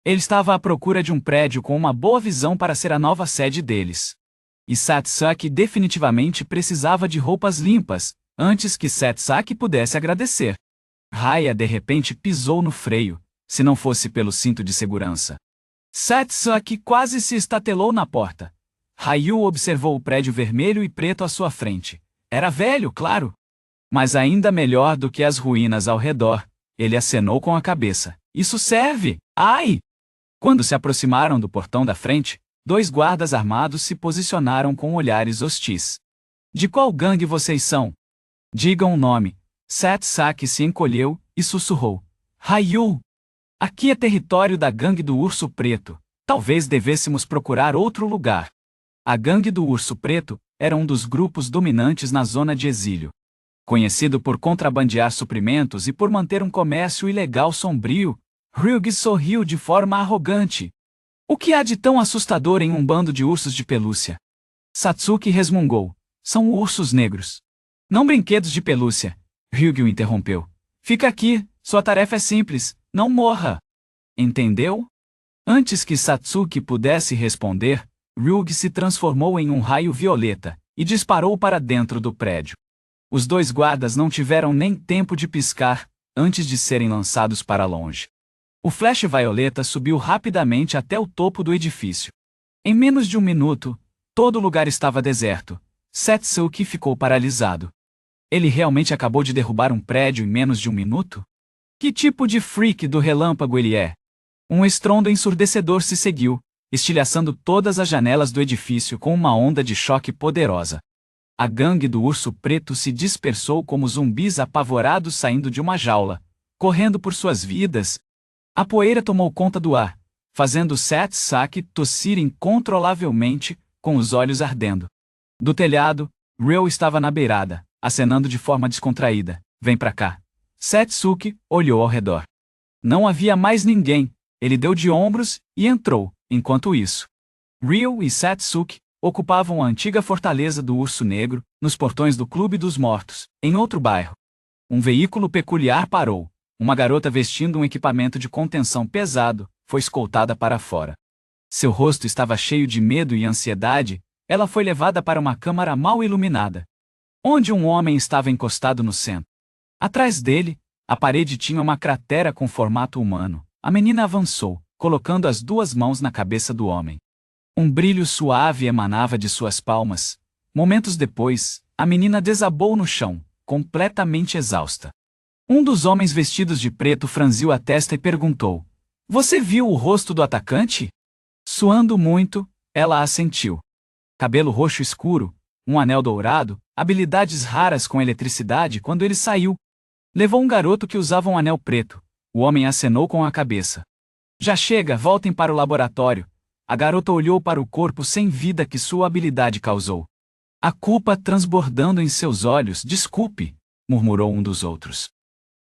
Ele estava à procura de um prédio com uma boa visão para ser a nova sede deles. E Satsuki definitivamente precisava de roupas limpas, antes que Satsuki pudesse agradecer. Raya de repente pisou no freio, se não fosse pelo cinto de segurança. Satsuki quase se estatelou na porta. Ryu observou o prédio vermelho e preto à sua frente. Era velho, claro, mas ainda melhor do que as ruínas ao redor. Ele acenou com a cabeça. Isso serve! Ai! Quando se aproximaram do portão da frente, 2 guardas armados se posicionaram com olhares hostis. De qual gangue vocês são? Digam o nome. Satsuki se encolheu e sussurrou: Ryu! Aqui é território da gangue do Urso Preto. Talvez devêssemos procurar outro lugar. A gangue do Urso Preto era um dos grupos dominantes na zona de exílio. Conhecido por contrabandear suprimentos e por manter um comércio ilegal sombrio, Ryugi sorriu de forma arrogante. O que há de tão assustador em um bando de ursos de pelúcia? Satsuki resmungou. São ursos negros. Não brinquedos de pelúcia. Ryugi o interrompeu. Fica aqui, sua tarefa é simples, não morra. Entendeu? Antes que Satsuki pudesse responder, Ryugi se transformou em um raio violeta e disparou para dentro do prédio. Os 2 guardas não tiveram nem tempo de piscar, antes de serem lançados para longe. O flash violeta subiu rapidamente até o topo do edifício. Em menos de um minuto, todo o lugar estava deserto. Satsuki ficou paralisado. Ele realmente acabou de derrubar um prédio em menos de um minuto? Que tipo de freak do relâmpago ele é? Um estrondo ensurdecedor se seguiu, estilhaçando todas as janelas do edifício com uma onda de choque poderosa. A gangue do urso preto se dispersou como zumbis apavorados saindo de uma jaula, correndo por suas vidas. A poeira tomou conta do ar, fazendo Satsuki tossir incontrolavelmente, com os olhos ardendo. Do telhado, Ryo estava na beirada, acenando de forma descontraída. Vem pra cá. Satsuki olhou ao redor. Não havia mais ninguém. Ele deu de ombros e entrou. Enquanto isso, Ryo e Satsuki ocupavam a antiga fortaleza do Urso Negro, nos portões do Clube dos Mortos, em outro bairro. Um veículo peculiar parou. Uma garota vestindo um equipamento de contenção pesado foi escoltada para fora. Seu rosto estava cheio de medo e ansiedade. Ela foi levada para uma câmara mal iluminada, onde um homem estava encostado no centro. Atrás dele, a parede tinha uma cratera com formato humano. A menina avançou, colocando as duas mãos na cabeça do homem. Um brilho suave emanava de suas palmas. Momentos depois, a menina desabou no chão, completamente exausta. Um dos homens vestidos de preto franziu a testa e perguntou: Você viu o rosto do atacante? Suando muito, ela assentiu. Cabelo roxo escuro, um anel dourado, habilidades raras com eletricidade. Quando ele saiu, levou um garoto que usava um anel preto. O homem acenou com a cabeça. Já chega, voltem para o laboratório. A garota olhou para o corpo sem vida que sua habilidade causou. A culpa transbordando em seus olhos. Desculpe, murmurou um dos outros.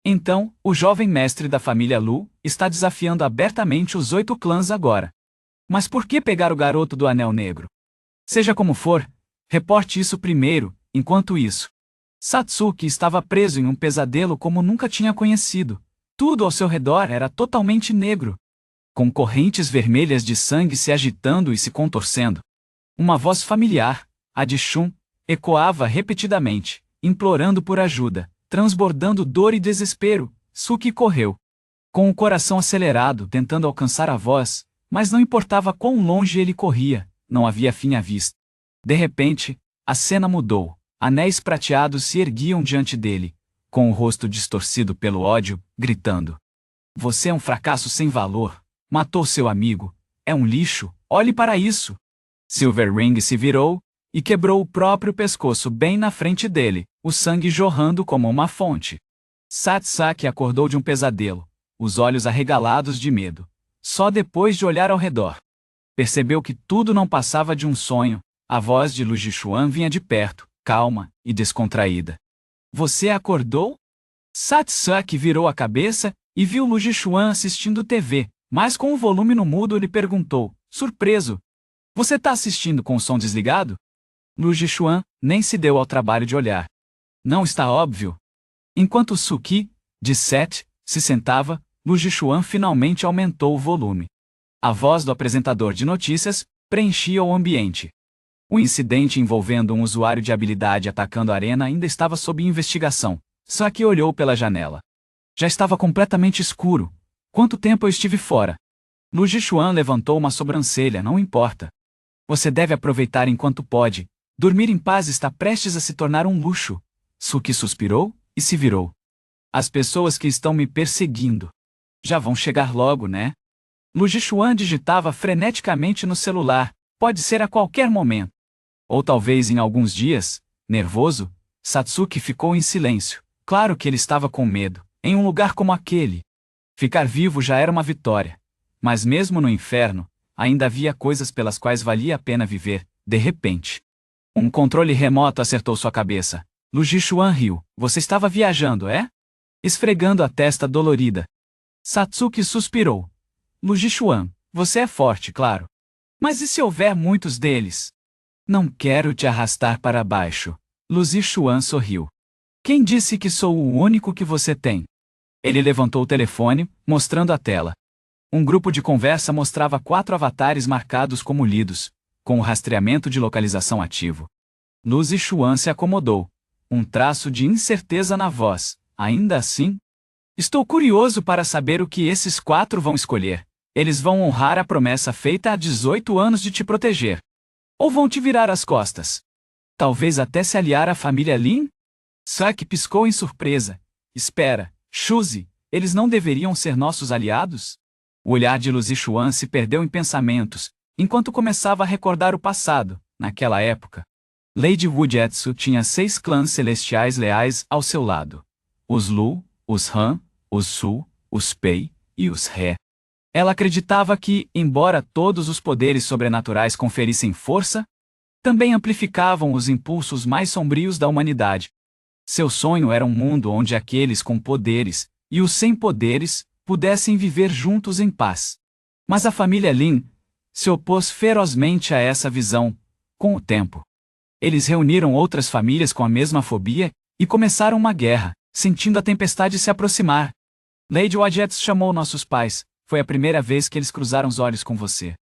Então, o jovem mestre da família Lu está desafiando abertamente os 8 clãs agora. Mas por que pegar o garoto do anel negro? Seja como for, reporte isso primeiro. Enquanto isso, Satsuki estava preso em um pesadelo como nunca tinha conhecido. Tudo ao seu redor era totalmente negro, com correntes vermelhas de sangue se agitando e se contorcendo. Uma voz familiar, a de Shun, ecoava repetidamente, implorando por ajuda, transbordando dor e desespero. Suki correu, com o coração acelerado, tentando alcançar a voz, mas não importava quão longe ele corria, não havia fim à vista. De repente, a cena mudou. Anéis prateados se erguiam diante dele, com o rosto distorcido pelo ódio, gritando: Você é um fracasso sem valor. Matou seu amigo. É um lixo. Olhe para isso. Silverring se virou e quebrou o próprio pescoço bem na frente dele, o sangue jorrando como uma fonte. Satsuki acordou de um pesadelo, os olhos arregalados de medo. Só depois de olhar ao redor, percebeu que tudo não passava de um sonho. A voz de Lu Jixuan vinha de perto, calma e descontraída. Você acordou? Satsuki virou a cabeça e viu Lu Jixuan assistindo TV, mas com o volume no mudo. Ele perguntou, surpreso: Você tá assistindo com o som desligado? Lu Jixuan nem se deu ao trabalho de olhar. Não está óbvio? Enquanto Suki, de 7, se sentava, Lu Jixuan finalmente aumentou o volume. A voz do apresentador de notícias preenchia o ambiente. O incidente envolvendo um usuário de habilidade atacando a arena ainda estava sob investigação. Saki olhou pela janela. Já estava completamente escuro. Quanto tempo eu estive fora? Lu Jixuan levantou uma sobrancelha. Não importa. Você deve aproveitar enquanto pode. Dormir em paz está prestes a se tornar um luxo. Suki suspirou e se virou. As pessoas que estão me perseguindo já vão chegar logo, né? Lu Jixuan digitava freneticamente no celular. Pode ser a qualquer momento. Ou talvez em alguns dias. Nervoso, Satsuki ficou em silêncio. Claro que ele estava com medo. Em um lugar como aquele, ficar vivo já era uma vitória. Mas mesmo no inferno, ainda havia coisas pelas quais valia a pena viver. De repente, um controle remoto acertou sua cabeça. Lu Jixuan riu. Você estava viajando, é? Esfregando a testa dolorida. Satsuki suspirou. Lu Jixuan, você é forte, claro. Mas e se houver muitos deles? Não quero te arrastar para baixo. Lu Jixuan sorriu. Quem disse que sou o único que você tem? Ele levantou o telefone, mostrando a tela. Um grupo de conversa mostrava 4 avatares marcados como lidos, com o rastreamento de localização ativo. Lu Jixuan se acomodou. Um traço de incerteza na voz. Ainda assim? Estou curioso para saber o que esses 4 vão escolher. Eles vão honrar a promessa feita há 18 anos de te proteger. Ou vão te virar as costas. Talvez até se aliar à família Lin? Saki piscou em surpresa. Espera, Shuzi, eles não deveriam ser nossos aliados? O olhar de Lu Zichuan se perdeu em pensamentos, enquanto começava a recordar o passado, naquela época. Lady Wujetsu tinha 6 clãs celestiais leais ao seu lado. Os Lu, os Han, os Su, os Pei e os He. Ela acreditava que, embora todos os poderes sobrenaturais conferissem força, também amplificavam os impulsos mais sombrios da humanidade. Seu sonho era um mundo onde aqueles com poderes e os sem poderes pudessem viver juntos em paz. Mas a família Lin se opôs ferozmente a essa visão, com o tempo. Eles reuniram outras famílias com a mesma fobia e começaram uma guerra, sentindo a tempestade se aproximar. Lady Wajetsu chamou nossos pais. Foi a primeira vez que eles cruzaram os olhos com você.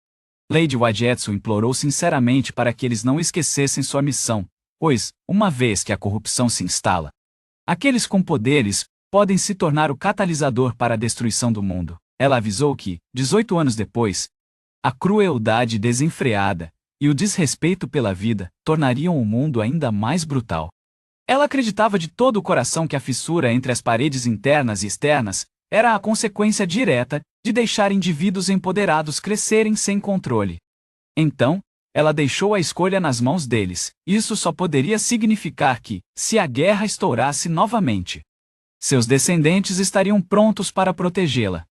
Lady Wajetsu implorou sinceramente para que eles não esquecessem sua missão, pois, uma vez que a corrupção se instala, aqueles com poderes podem se tornar o catalisador para a destruição do mundo. Ela avisou que, 18 anos depois, a crueldade desenfreada e o desrespeito pela vida tornariam o mundo ainda mais brutal. Ela acreditava de todo o coração que a fissura entre as paredes internas e externas era a consequência direta de deixar indivíduos empoderados crescerem sem controle. Então, ela deixou a escolha nas mãos deles. Isso só poderia significar que, se a guerra estourasse novamente, seus descendentes estariam prontos para protegê-la.